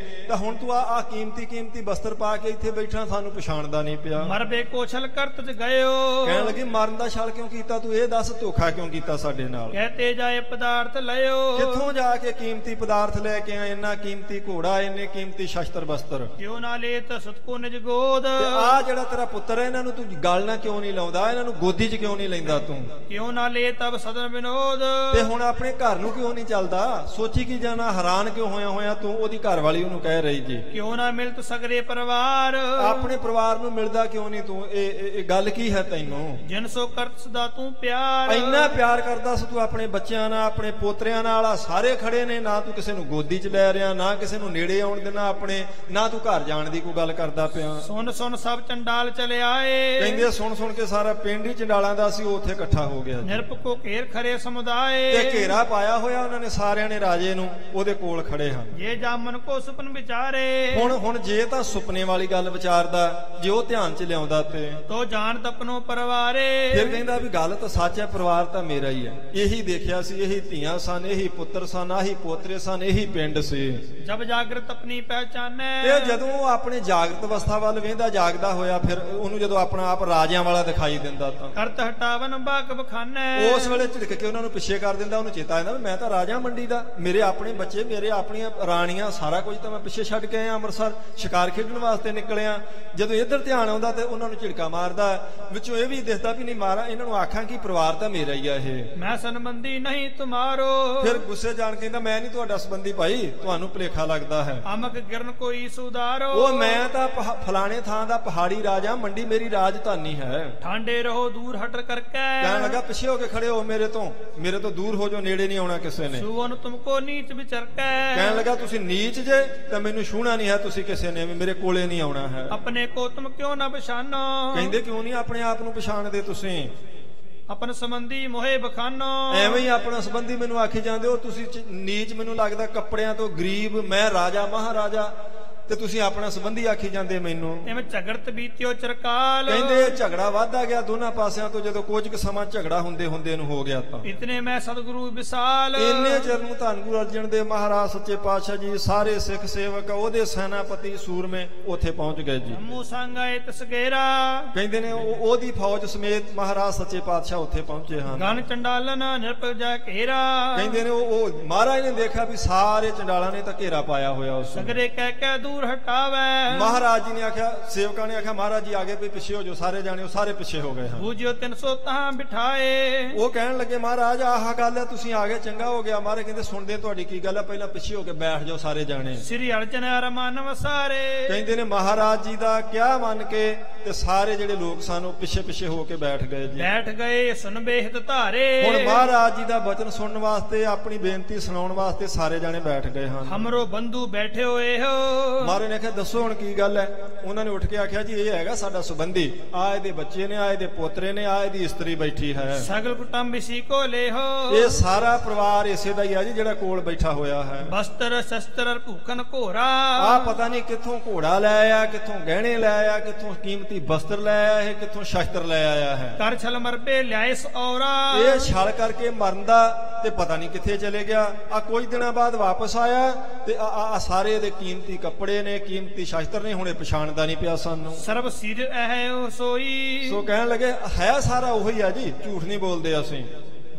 ਤਾਂ ਹੁਣ ਤੂੰ ਆ ਕੀਮਤੀ ਬਸਤਰ ਪਾ ਕੇ ਇੱਥੇ ਬੈਠਾ, ਸਾਨੂੰ ਪਛਾਣਦਾ ਨਹੀਂ ਪਿਆ। ਮਰਬੇ ਕੋ ਛਲ ਕਰਤ ਜ ਗਇਓ। ਕਹਿਣ ਲੱਗੀ ਮਰਨ ਦਾ ਛਲ ਕਿਉਂ ਕੀਤਾ ਤੂੰ, ਇਹ ਦੱਸ ਧੋਖਾ ਕਿਉਂ ਕੀਤਾ ਸਾਡੇ ਨਾਲ। ਕਹਤੇ ਜਾਏ ਪਦਾਰਥ ਲਿਓ। ਕਿੱਥੋਂ ਜਾ ਕੇ ਕੀਮਤੀ ਪਦਾਰਥ ਲੈ ਕੇ ਆਏ, ਇੰਨਾ ਕੀਮਤੀ ਘੋੜਾ, ਇੰਨੇ ਕੀਮਤੀ ਸ਼ਸਤਰ ਬਸਤਰ। ਕਿਉਂ ਨਾ ਲੇਤ ਸਤਕੋ ਨਿਜ ਗੋਦ। ਤੇ ਆ ਜਿਹੜਾ ਤੇਰਾ ਪੁੱਤਰ ਹੈ, ਇਹਨਾਂ ਨੂੰ ਤੂੰ ਗੱਲ ਨਾ ਕਿਉਂ ਨਹੀਂ ਲਾਉਂਦਾ, ਇਹਨਾਂ ਨੂੰ ਗੋਦੀ 'ਚ ਕਿਉਂ ਨਹੀਂ ਲੈਂਦਾ ਤੂੰ। ਕਿਉਂ ਨਾ ਲੇ ਤਬ ਸਦਨ ਵਿਨੋਦ। ਤੇ ਹੁਣ ਆਪਣੇ ਘਰ ਨੂੰ ਕਿਉਂ ਨਹੀਂ ਚੱਲਦਾ, ਸੋਚੀ ਕੀ ਜਾਣਾ, ਹੈਰਾਨ ਕਿਉਂ ਹੋਇਆ ਤੂੰ। ਉਹਦੀ ਘਰ ਵਾਲੀ ਉਹਨੂੰ ਕਹਿ ਰਹੀ ਜੀ। ਕਿਉਂ ਨਾ ਮਿਲਤ ਸਗਰੇ ਪਰਿਵਾਰ। ਆਪਣੇ ਪਰਿਵਾਰ ਨੂੰ ਮਿਲਦਾ ਕਿਉਂ ਨਹੀਂ ਤੂੰ, ਇਹ ਗੱਲ ਕੀ ਹੈ ਤੈਨੂੰ। ਜਿਨ ਸੋ ਕਰਤ ਸਦਾ ਤੂੰ ਪਿਆਰ। ਵਿਚਾਰ। ਇੰਨਾ ਪਿਆਰ ਕਰਦਾ ਸੀ ਤੂੰ ਆਪਣੇ ਬੱਚਿਆਂ ਨਾਲ, ਆਪਣੇ ਪੋਤਰਿਆਂ ਨਾਲ, ਆ ਸਾਰੇ ਖੜੇ ਨੇ, ਨਾ ਤੂੰ ਕਿਸੇ ਨੂੰ ਗੋਦੀ 'ਚ ਲੈ ਰਿਹਾ, ਨਾ ਕਿਸੇ ਨੂੰ ਨੇੜੇ ਆਉਣ ਦੇਣਾ ਆਪਣੇ, ਨਾ ਤੂੰ ਘਰ ਜਾਣ ਦੀ ਕੋਈ ਗੱਲ ਕਰਦਾ ਪਿਆ। ਸੁਣ ਸੁਣ ਸਭ ਚੰਡਾਲ ਚਲੇ ਆਏ। ਕਹਿੰਦੇ ਸੁਣ ਸੁਣ ਕੇ ਸਾਰਾ ਪਿੰਡ ਹੀ ਚੰਡਾਲਾਂ ਦਾ ਸੀ, ਉਹ ਉੱਥੇ ਇਕੱਠਾ ਹੋ ਗਿਆ। ਨਿਰਪਕੋ ਘੇਰ ਖਰੇ ਸਮੁਦਾਏ। ਤੇ ਘੇਰਾ ਪਾਇਆ ਹੋਇਆ ਉਹਨਾਂ ਨੇ ਸਾਰਿਆਂ ਨੇ ਰਾਜੇ ਨੂੰ, ਉਹਦੇ ਕੋਲ ਖੜੇ ਹਨ। ਜੇ ਜਾਮਨ ਕੋ ਸੁਪਨ ਵਿਚਾਰੇ। ਹੁਣ ਜੇ ਤਾਂ ਸੁਪਨੇ ਵਾਲੀ ਗੱਲ ਵਿਚਾਰਦਾ, ਜੇ ਉਹ ਧਿਆਨ 'ਚ ਲਿਆਉਂਦਾ ਤੇ ਤੋ ਜਾਣ ਤਪਨੋ ਪਰਵਾਰੇ। ਫਿਰ ਕਹਿੰਦਾ ਵੀ ਗੱਲ ਤਾਂ ਸੱਚ ਹੈ, ਪਰਿਵਾਰ ਤਾਂ ਮੇਰਾ ਹੀ ਹੈ, ਇਹੀ ਦੇਖਿਆ ਸੀ, ਇਹੀ ਧੀਆਂ ਸਨ, ਇਹੀ ਪੁੱਤਰ ਸਨ, ਆਹੀ ਪੋਤਰੇ ਸਨ, ਇਹੀ ਪਿੰਡ ਸੀ। ਜਬ ਜਾਗਰਤ ਆਪਣੀ ਪਹਿਚਾਨੇ। ਤੇ ਜਦੋਂ ਉਹ ਆਪਣੇ ਜਾਗਰਤ ਅਵਸਥਾ ਵੱਲ ਵੇਂਦਾ, ਜਾਗਦਾ ਹੋਇਆ, ਫਿਰ ਉਹਨੂੰ ਜਦੋਂ ਆਪਣਾ ਆਪ ਰਾਜਿਆਂ ਵਾਲਾ ਦਿਖਾਈ ਦਿੰਦਾ ਤਾਂ ਕਰਤ ਹਟਾਵਨ ਬਾਕ ਬਖਾਨੇ। ਉਸ ਵੇਲੇ ਝਿੜਕ ਕੇ ਉਹਨਾਂ ਨੂੰ ਪਿੱਛੇ ਕਰ ਦਿੰਦਾ। ਉਹਨੂੰ ਚੇਤਾ ਆਉਂਦਾ ਮੈਂ ਤਾਂ ਰਾਜਾ ਮੰਡੀ ਦਾ, ਮੇਰੇ ਆਪਣੇ ਬੱਚੇ, ਮੇਰੇ ਆਪਣੀਆਂ ਰਾਣੀਆਂ, ਸਾਰਾ ਕੁਝ ਤਾਂ ਮੈਂ ਪਿੱਛੇ ਛੱਡ ਕੇ ਆਇਆ, ਅੰਮ੍ਰਿਤਸਰ ਸ਼ਿਕਾਰ ਖੇਡਣ ਵਾਸਤੇ ਨਿਕਲਿਆ। ਜਦੋਂ ਇੱਧਰ ਧਿਆਨ ਆਉਂਦਾ ਤੇ ਉਹਨਾਂ ਨੂੰ ਝਿੜਕਾ ਮਾਰਦਾ। ਵਿੱਚੋਂ ਇਹ ਵੀ ਦਿਸਦਾ ਵੀ ਨਹੀਂ ਮਾਰਾ, ਇਹਨਾਂ ਨੂੰ ਆਖਾਂ ਕਿ ਪਰਿਵਾਰ ਤਾਂ ਮੇਰਾ ਹੀ ਆ ਇਹ, ਮੈਂ ਸੰਬੰਧੀ ਨਹੀਂ ਤੁਮਾਰੋ। ਫਿਰ ਗੁੱਸੇ ਜਾਣ ਕਹਿੰਦਾ ਮੈਂ ਨਹੀਂ ਤੁਹਾਡਾ ਸੰਬੰਧੀ ਭਾਈ, ਤੁਹਾਨੂੰ ਭੁਲੇਖਾ ਲੱਗਦਾ ਹੈ। ਅਮਕ ਗਿਰਨ ਕੋਈ ਸੁਧਾਰੋ। ਉਹ ਮੈਂ ਤਾਂ ਫਲਾਣੇ ਥਾਂ ਦਾ ਪਹਾੜੀ ਰਾਜਾ, ਮੰਡੀ ਮੇਰੀ ਰਾਜਧਾਨੀ ਹੈ। ਠਾਂਡੇ ਰਹੋ ਦੂਰ ਹਟਰ ਕਰਕੇ। ਕਹਿਣ ਲੱਗਾ ਪਿੱਛੇ ਹੋ ਕੇ ਖੜੇ ਹੋ, ਮੇਰੇ ਤੋਂ ਦੂਰ ਹੋ ਜਾਓ, ਨੇੜੇ ਨਹੀਂ ਆਉਣਾ ਕਿਸੇ ਨੇ। ਸੁਵਨ ਤੁਮਕੋ ਨੀਚ ਵਿਚਰਕੇ। ਕਹਿਣ ਲੱਗਾ ਤੁਸੀਂ ਨੀਚ ਜੇ ਤਾਂ ਮੈਨੂੰ ਛੂਹਣਾ ਨਹੀਂ ਹੈ, ਤੁਸੀਂ ਕਿਸੇ ਨੇ ਵੀ ਮੇਰੇ ਕੋਲੇ ਨਹੀਂ ਆਉਣਾ ਹੈ। ਆਪਣੇ ਕੋ ਤੁਮ ਕਿਉਂ ਨਾ ਪਛਾਨੋ। ਕਹਿੰਦੇ ਕਿਉਂ ਨਹੀਂ ਆਪਣੇ ਆਪ ਨੂੰ ਪਛਾਣਦੇ ਤੁਸੀਂ? ਆਪਨ ਸੰਬੰਧੀ ਮੋਹੇ ਬਖਾਨੋ। ਐਵੇਂ ਹੀ ਆਪਣਾ ਸੰਬੰਧੀ ਮੈਨੂੰ ਆਖੀ ਜਾਂਦੇ ਹੋ ਤੁਸੀਂ। ਨੀਚ ਮੈਨੂੰ ਲੱਗਦਾ ਕੱਪੜਿਆਂ ਤੋਂ, ਗਰੀਬ, ਮੈਂ ਰਾਜਾ ਮਹਾਰਾਜਾ, ਤੇ ਤੁਸੀਂ ਆਪਣਾ ਸੰਬੰਧੀ ਆਖੀ ਜਾਂਦੇ ਮੈਨੂੰ। ਐਵੇਂ ਝਗੜਤ ਬੀਤਿਓ ਚਰਕਾਲ। ਕਹਿੰਦੇ ਝਗੜਾ ਵੱਧਦਾ ਗਿਆ ਦੋਨਾਂ ਪਾਸਿਆਂ ਤੋਂ। ਜਦੋਂ ਕੁਝ ਕੁ ਸਮਾਂ ਝਗੜਾ ਹੁੰਦੇ ਨੂੰ ਹੋ ਗਿਆ ਤਾਂ ਇਤਨੇ ਮੈਂ ਸਤਿਗੁਰੂ ਵਿਸਾਲ। ਇੰਨੇ ਚਿਰ ਨੂੰ ਧੰਨ ਗੁਰੂ ਅਰਜਨ ਦੇਵ ਮਹਾਰਾਜ ਸੱਚੇ ਪਾਤਸ਼ਾਹ ਜੀ, ਸਾਰੇ ਸਿੱਖ ਸੇਵਕ, ਉਹਦੇ ਸੈਨਾਪਤੀ ਸੂਰਮੇ ਉੱਥੇ ਪਹੁੰਚ ਗਏ ਜੀ। ਜੰਮੂ ਸੰਗਾਏ ਤਸਗੇਰਾ। ਕਹਿੰਦੇ ਨੇ ਉਹਦੀ ਫੌਜ ਸਮੇਤ ਮਹਾਰਾਜ ਸੱਚੇ ਪਾਤਸ਼ਾਹ ਉੱਥੇ ਪਹੁੰਚੇ ਹਨ। ਗਨ ਚੰਡਾਲਨ ਨਿਰਪਕ ਜਾ ਘੇਰਾ। ਕਹਿੰਦੇ ਨੇ ਉਹ ਮਹਾਰਾਜ ਨੇ ਦੇਖਿਆ ਵੀ ਸਾਰੇ ਚੰਡਾਲਾਂ ਨੇ ਤਾਂ ਘੇਰਾ ਪਾਇਆ ਹੋਇਆ ਉਸ ਨੂੰ। ਸਗਰੇ ਕਹਿ ਕੇ ਦੂਰ ਹਟਾਵੇ। ਮਹਾਰਾਜ ਜੀ ਨੇ ਆਖਿਆ, ਸੇਵਕਾਂ ਨੇ ਆਖਿਆ ਮਹਾਰਾਜ ਜੀ ਆਗੇ ਵੀ ਪਿੱਛੇ ਹੋ ਜਾਓ, ਸਾਰੇ ਜਾਣੇ ਉਹ ਸਾਰੇ ਪਿੱਛੇ ਹੋ ਗਏ ਹਨ। ਬੂਝਿਓ 300 ਤਾਂ ਬਿਠਾਏ। ਉਹ ਕਹਿਣ ਲੱਗੇ ਮਹਾਰਾਜ ਆਹ ਗੱਲ ਹੈ, ਤੁਸੀਂ ਆ ਗਏ ਚੰਗਾ ਹੋ ਗਿਆ। ਮਹਾਰਾਜ ਕਹਿੰਦੇ ਸੁਣਦੇ ਤੁਹਾਡੀ ਕੀ ਗੱਲ ਹੈ, ਪਹਿਲਾਂ ਪਿੱਛੇ ਹੋ ਕੇ ਬੈਠ ਜਾਓ ਸਾਰੇ ਜਾਣੇ। ਸ੍ਰੀ ਅਰਜਨ ਅਰਮਨ ਵਸਾਰੇ। ਕਹਿੰਦੇ ਨੇ ਮਹਾਰਾਜ ਜੀ ਦਾ ਕਿਆ ਮੰਨ ਕੇ ਤੇ ਸਾਰੇ ਜਿਹੜੇ ਲੋਕ ਸਨ ਉਹ ਪਿੱਛੇ ਹੋ ਕੇ ਬੈਠ ਗਏ ਜੀ। ਬੈਠ ਗਏ ਸੁਨ ਬੇਹਤ ਧਾਰੇ। ਹੁਣ ਮਹਾਰਾਜ ਜੀ ਦਾ ਬਚਨ ਸੁਣਨ ਵਾਸਤੇ, ਆਪਣੀ ਬੇਨਤੀ ਸੁਣਾਉਣ ਵਾਸਤੇ ਸਾਰੇ ਜਾਣੇ ਬੈਠ ਗਏ ਹਨ। ਹਮਰੋ ਬੰਧੂ ਬੈਠੇ ਹੋਏ ਹੋ। ਮਹਾਰਾਜ ਨੇ ਆਖਿਆ ਦੱਸੋ ਹੁਣ ਕੀ ਗੱਲ ਹੈ। ਉਹਨਾਂ ਨੇ ਉੱਠ ਕੇ ਆਖਿਆ ਜੀ ਇਹ ਹੈਗਾ ਸਾਡਾ ਸੰਬੰਧੀ, ਆ ਇਹਦੇ ਬੱਚੇ ਨੇ, ਆ ਇਹਦੇ ਪੋਤਰੇ ਨੇ, ਆ ਇਹਦੀ ਇਸਤਰੀ ਬੈਠੀ ਹੈ। ਸਗਲ ਕੁਟੰਬ ਇਸੀ ਕੋ ਲੇਹੋ। ਇਹ ਸਾਰਾ ਪਰਿਵਾਰ ਇਸੇ ਦਾ ਹੀ ਆ ਜੀ ਜਿਹੜਾ ਕੋਲ ਬੈਠਾ ਹੋਇਆ ਹੈ। ਬਸਤਰ ਸ਼ਸਤਰ ਭੂਖਨ ਘੋਰਾ। ਆ ਪਤਾ ਨਹੀਂ ਕਿੱਥੋਂ ਘੋੜਾ ਲੈ ਆਇਆ, ਕਿੱਥੋਂ ਗਹਿਣੇ ਲੈ ਆਇਆ, ਕਿੱਥੋਂ ਕੀਮਤੀ ਬਸਤਰ ਲੈ ਆਇਆ ਹੈ, ਕਿੱਥੋਂ ਸ਼ਸਤਰ ਲੈ ਆਇਆ ਹੈ। ਕਰ ਛਲ ਮਰਪੇ ਲਿਆਇਸ ਔਰਾ। ਇਹ ਛਲ ਕਰਕੇ ਮਰਨ ਦਾ ਤੇ ਪਤਾ ਨਹੀਂ ਕਿੱਥੇ ਚਲੇ ਗਿਆ। ਆ ਕੁਝ ਦਿਨਾਂ ਬਾਅਦ ਵਾਪਸ ਆਇਆ ਤੇ ਆ ਸਾਰੇ ਇਹਦੇ ਕੀਮਤੀ ਕੱਪੜੇ ਨੇ, ਕੀਮਤੀ ਸ਼ਸਤਰ ਨੇ, ਹੁਣੇ ਪਛਾਣਦਾ ਨਹੀਂ ਪਿਆ ਸਾਨੂੰ। ਸਰਬ ਸਿਰ ਹੈ ਉਹ ਸੋਈ। ਸੋ ਕਹਿਣ ਲੱਗੇ ਹੈ ਸਾਰਾ ਉਹੀ ਆ ਜੀ, ਝੂਠ ਨਹੀਂ ਬੋਲਦੇ ਅਸੀਂ।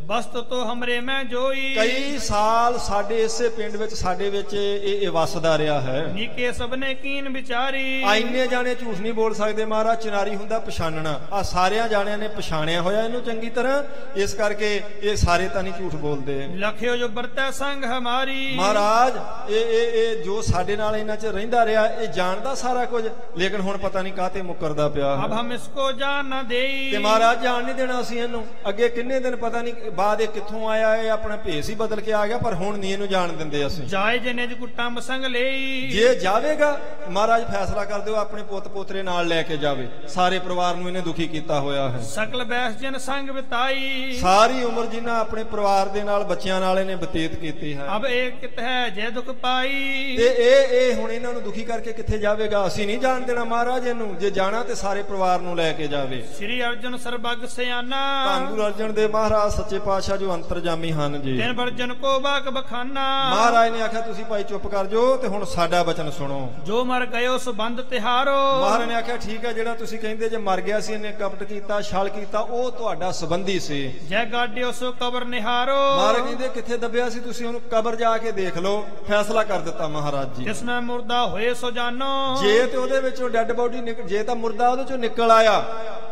ਬਸਤ ਤੋਂ ਹਮਰੇ ਮੈਂ ਜੋਈ। ਕਈ ਸਾਲ ਸਾਡੇ ਇਸੇ ਪਿੰਡ ਵਿੱਚ, ਸਾਡੇ ਵਿੱਚ ਇਹ ਵਸਦਾ ਰਿਹਾ ਹੈ। ਨੀਕੇ ਸਭਨੇ ਕੀਨ ਵਿਚਾਰੀ। ਇੰਨੇ ਜਾਣੇ ਝੂਠ ਨਹੀਂ ਬੋਲ ਸਕਦੇ। ਮਹਾਰਾਜ ਚਨਾਰੀ ਹੁੰਦਾ ਪਛਾਣਨਾ। ਆ ਸਾਰਿਆਂ ਜਾਣਿਆਂ ਨੇ ਪਛਾਣਿਆ ਹੋਇਆ ਇਹਨੂੰ ਚੰਗੀ ਤਰ੍ਹਾਂ, ਇਸ ਕਰਕੇ ਇਹ ਸਾਰੇ ਤਾਂ ਨਹੀਂ ਝੂਠ ਬੋਲਦੇ। ਲਖਿਓ ਜੋ ਵਰਤੈ ਸੰਗ ਹਮਾਰੀ। ਮਹਾਰਾਜ ਇਹ ਜੋ ਸਾਡੇ ਨਾਲ ਇਹਨਾਂ 'ਚ ਰਹਿੰਦਾ ਰਿਹਾ, ਇਹ ਜਾਣਦਾ ਸਾਰਾ ਕੁਝ, ਲੇਕਿਨ ਹੁਣ ਪਤਾ ਨਹੀਂ ਕਾਹਤੇ ਮੁੱਕਰਦਾ ਪਿਆ। ਅਬ ਹਮ ਇਸਕੋ ਜਾਣ ਨਾ ਦੇਈ। ਤੇ ਮਹਾਰਾਜ ਜਾਣ ਨਹੀਂ ਦੇਣਾ ਅਸੀਂ ਇਹਨੂੰ। ਅੱਗੇ ਕਿੰਨੇ ਦਿਨ ਪਤਾ ਨਹੀਂ ਬਾਅਦ ਇਹ ਕਿੱਥੋਂ ਆਇਆ, ਇਹ ਆਪਣਾ ਭੇਸ ਹੀ ਬਦਲ ਕੇ ਆ ਗਿਆ, ਪਰ ਹੁਣ ਨਹੀਂ ਇਹਨੂੰ ਜਾਣ ਦਿੰਦੇ ਅਸੀਂ। ਜਾਏ ਜਨੇ ਜ ਕੁਟੰਬ ਸੰਗ ਲਈ। ਜੇ ਜਾਵੇਗਾ ਮਹਾਰਾਜ ਫੈਸਲਾ ਕਰ ਦਿਓ ਆਪਣੇ ਪੁੱਤ ਪੋਤਰੇ ਨਾਲ ਲੈ ਕੇ ਜਾਵੇ। ਸਾਰੇ ਪਰਿਵਾਰ ਨੂੰ ਇਹਨੇ ਦੁਖੀ ਕੀਤਾ ਹੋਇਆ ਹੈ। ਸਕਲ ਬੈਸ ਜਨ ਸੰਗ ਬਿਤਾਈ। ਸਾਰੀ ਉਮਰ ਜਿੰਨਾ ਆਪਣੇ ਪਰਿਵਾਰ ਦੇ ਨਾਲ, ਬੱਚਿਆਂ ਨਾਲ ਇਹਨੇ ਬਤੀਤ ਕੀਤੀ ਹੈ। ਅਬ ਇਹ ਕਿਤ ਹੈ ਜੇ ਦੁਖ ਪਾਈ। ਤੇ ਇਹ ਹੁਣ ਇਹਨਾਂ ਨੂੰ ਦੁਖੀ ਕਰਕੇ ਕਿੱਥੇ ਜਾਵੇਗਾ? ਅਸੀਂ ਨਹੀਂ ਜਾਣ ਦੇਣਾ ਮਹਾਰਾਜ ਇਹਨੂੰ। ਜੇ ਜਾਣਾ ਤੇ ਸਾਰੇ ਪਰਿਵਾਰ ਨੂੰ ਲੈ ਕੇ ਜਾਵੇ। ਸ੍ਰੀ ਅਰਜਨ ਸਰਬੱਗ ਸਿਆਨਾ। ਧੰਨ ਗੁਰੂ ਅਰਜਨ ਦੇਵ ਮਹਾਰਾਜ ਸੱਚੇ ਪਾਤਸ਼ਾਹ ਜੋ ਅੰਤਰਜਾਮੀ ਹਨ ਜੀ। ਤਿਨ ਵਰਜਨ ਕੋ ਬਾਕ ਬਖਾਨਾ। ਮਹਾਰਾਜ ਨੇ ਆਖਿਆ ਤੁਸੀਂ ਭਾਈ ਚੁੱਪ ਕਰ ਜਾਓ ਤੇ ਹੁਣ ਸਾਡਾ ਬਚਨ ਸੁਣੋ। ਜੋ ਮਰ ਗਇਓ ਸੰਬੰਧ ਤਿਹਾਰੋ। ਮਹਾਰਾਜ ਨੇ ਆਖਿਆ ਠੀਕ ਹੈ, ਜਿਹੜਾ ਤੁਸੀਂ ਕਹਿੰਦੇ ਜੇ ਮਰ ਗਿਆ ਸੀ, ਇਹਨੇ ਕਪਟ ਕੀਤਾ, ਛਲ ਕੀਤਾ, ਉਹ ਤੁਹਾਡਾ ਸੰਬੰਧੀ ਸੀ। ਜੈ ਗਾਡਿਓ ਸੋ ਕਬਰ ਨਿਹਾਰੋ। ਮਹਾਰਾਜ ਕਹਿੰਦੇ ਕਿੱਥੇ ਦੱਬਿਆ ਸੀ, ਤੁਸੀਂ ਉਹਨੂੰ ਕਬਰ ਜਾ ਕੇ ਦੇਖ ਲਓ। ਫੈਸਲਾ ਕਰ ਦਿੱਤਾ ਮਹਾਰਾਜ ਜੀ। ਜਿਸ ਨਾਲ ਮੁਰਦਾ ਹੋਏ ਸੋ ਜਾਨੋ। ਜੇ ਤੇ ਉਹਦੇ ਵਿੱਚੋਂ ਡੈੱਡ ਬੋਡੀ ਜੇ ਤਾਂ ਮੁਰਦਾ ਉਹਦੇ ਚੋਂ ਨਿਕਲ ਆਇਆ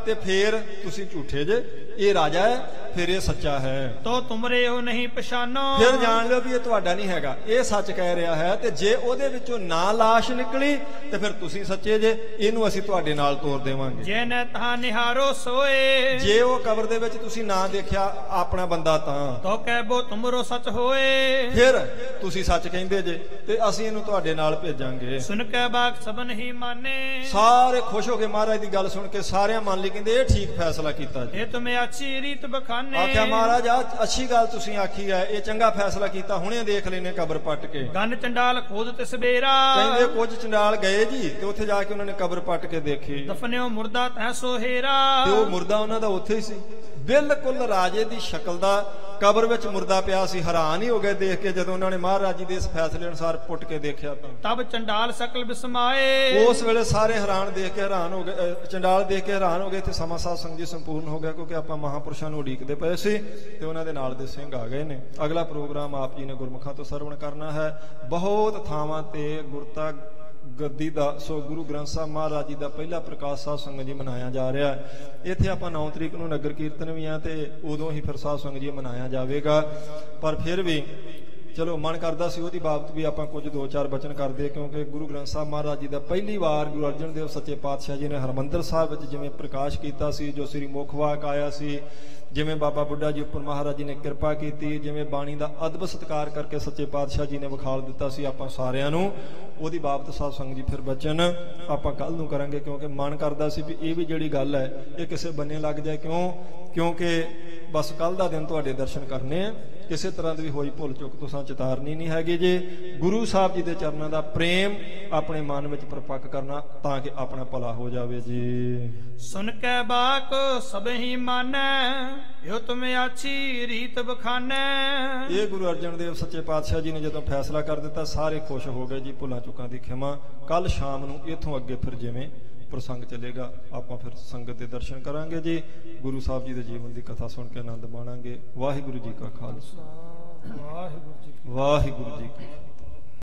ਤੇ ਫੇਰ ਤੁਸੀਂ ਝੂਠੇ ਜੇ, ਇਹ ਰਾਜਾ ਹੈ, फिर ये सच्चा है। तो तुमरे हो नहीं पछानो, फिर जान लो भी ये तुहाडा नहीं हैगा, ये सच कह रहा है। ते जे ओदे विचों ना लाश निकली ते फिर तुसीं सच्चे जे, इहनूं असीं तुहाडे नाल तोर देवांगे। जे न तहां निहारो सोए, जे वो कबर दे विच तुसीं ना देखिया अपना बंदा तां तो कहबो तुमरो सच होए, फिर तुसीं सच कहिंदे जे ते असीं इहनूं तुहाडे नाल भेजांगे। सुन के बाग सबन ही माने, सारे खुश हो गए महाराज दी गल सुन के, सारे मान ली कहंदे ये ठीक फैसला कीता जी। ये तुम्हें अच्छी रीत बखाने, आख्या महाराज अच्छी गल तुसीं आखी है, ये चंगा फैसला कीता, हुणे देख लेने कबर पट के। गन चंडाल खोद ते सवेरा, कहंदे कुछ चंडाल गए जी ते उत्थे जाके उन्होंने कबर पट के देखी दफनियो मुर्दा तै सोहेरा, ते वो मुर्दा उन्हां दा उत्थे ही सी, बिल्कुल राजे दी शक्ल दा कबर विच मुर्दा पिया सी। हैरान ही हो गए देख के जदों उन्होंने महाराज जी दे इस फैसले अनुसार पुट के देखिया तब चंडाल सकल बिस्माए, उस वेले सारे हैरान देख के हैरान हो गए, चंडाल देख के हैरान हो गए। इत्थे समा साध संगत जी संपूर्ण हो गया, क्योंकि आपां महापुरुषां नूं उडीकदे पए सी ते उन्हां दे नाल दे सिंह आ गए ने। अगला प्रोग्राम आप जी ने गुरमुखां तो सरवण करना है। बहुत थावां ते गुरता गद्दी का, सो गुरु ग्रंथ साहब महाराज जी का पहला प्रकाश साध संगत जी मनाया जा रहा है। इत्थे आपां 9 तरीक नूं नगर कीर्तन भी है, तो उदों ही फिर साध संगत जी मनाया जाएगा। पर फिर भी चलो मन करता सी उहदी बाबत भी आपां कुछ 2-4 बचन करदे, क्योंकि गुरु ग्रंथ साहब महाराज जी का पहली बार गुरु अर्जन देव सच्चे पातशाह जी ने हरमंदर साहब विच जिवें प्रकाश कीता सी, जो श्री मुखवाक आया सी, जिवें बाबा बुढ़ा जी उपर महाराज जी ने किरपा की, जिवें बाणी का अदब सत्कार करके सच्चे पातशाह जी ने विखाल दिता सी आपां सारिआं नूं, उहदी बाबत साध संगत जी फिर बचन आपां कल नूं करांगे। क्योंकि मन करदा सी भी ये भी जिहड़ी गल है ये किसे बन्ने लग जाए, क्योंकि बस कल दा दिन तुहाडे दर्शन करने आ, किसी तरह की भी होई भुल चुक तुसां चेतारनी नहीं हैगी जे। गुरु साहब जी के चरणों का प्रेम अपने मन में परपक्क करना ताकि अपना भला हो जाए जी। सुन के बाक सब ही माने, यो तुम्हें अच्छी रीत बखाने। ये गुरु अर्जन देव सच्चे पातशाह जी ने जो फैसला कर दिता, सारे खुश हो गए जी। भुलां चुकां दी खिमा। कल शाम नूं इथों अगे फिर जिवें प्रसंग चलेगा, आप फिर संगत के दर्शन करांगे जी। गुरु साहब जी के जीवन की कथा सुन के आनंद माणांगे। वाहिगुरु जी का खालसा, वाहिगुरु जी की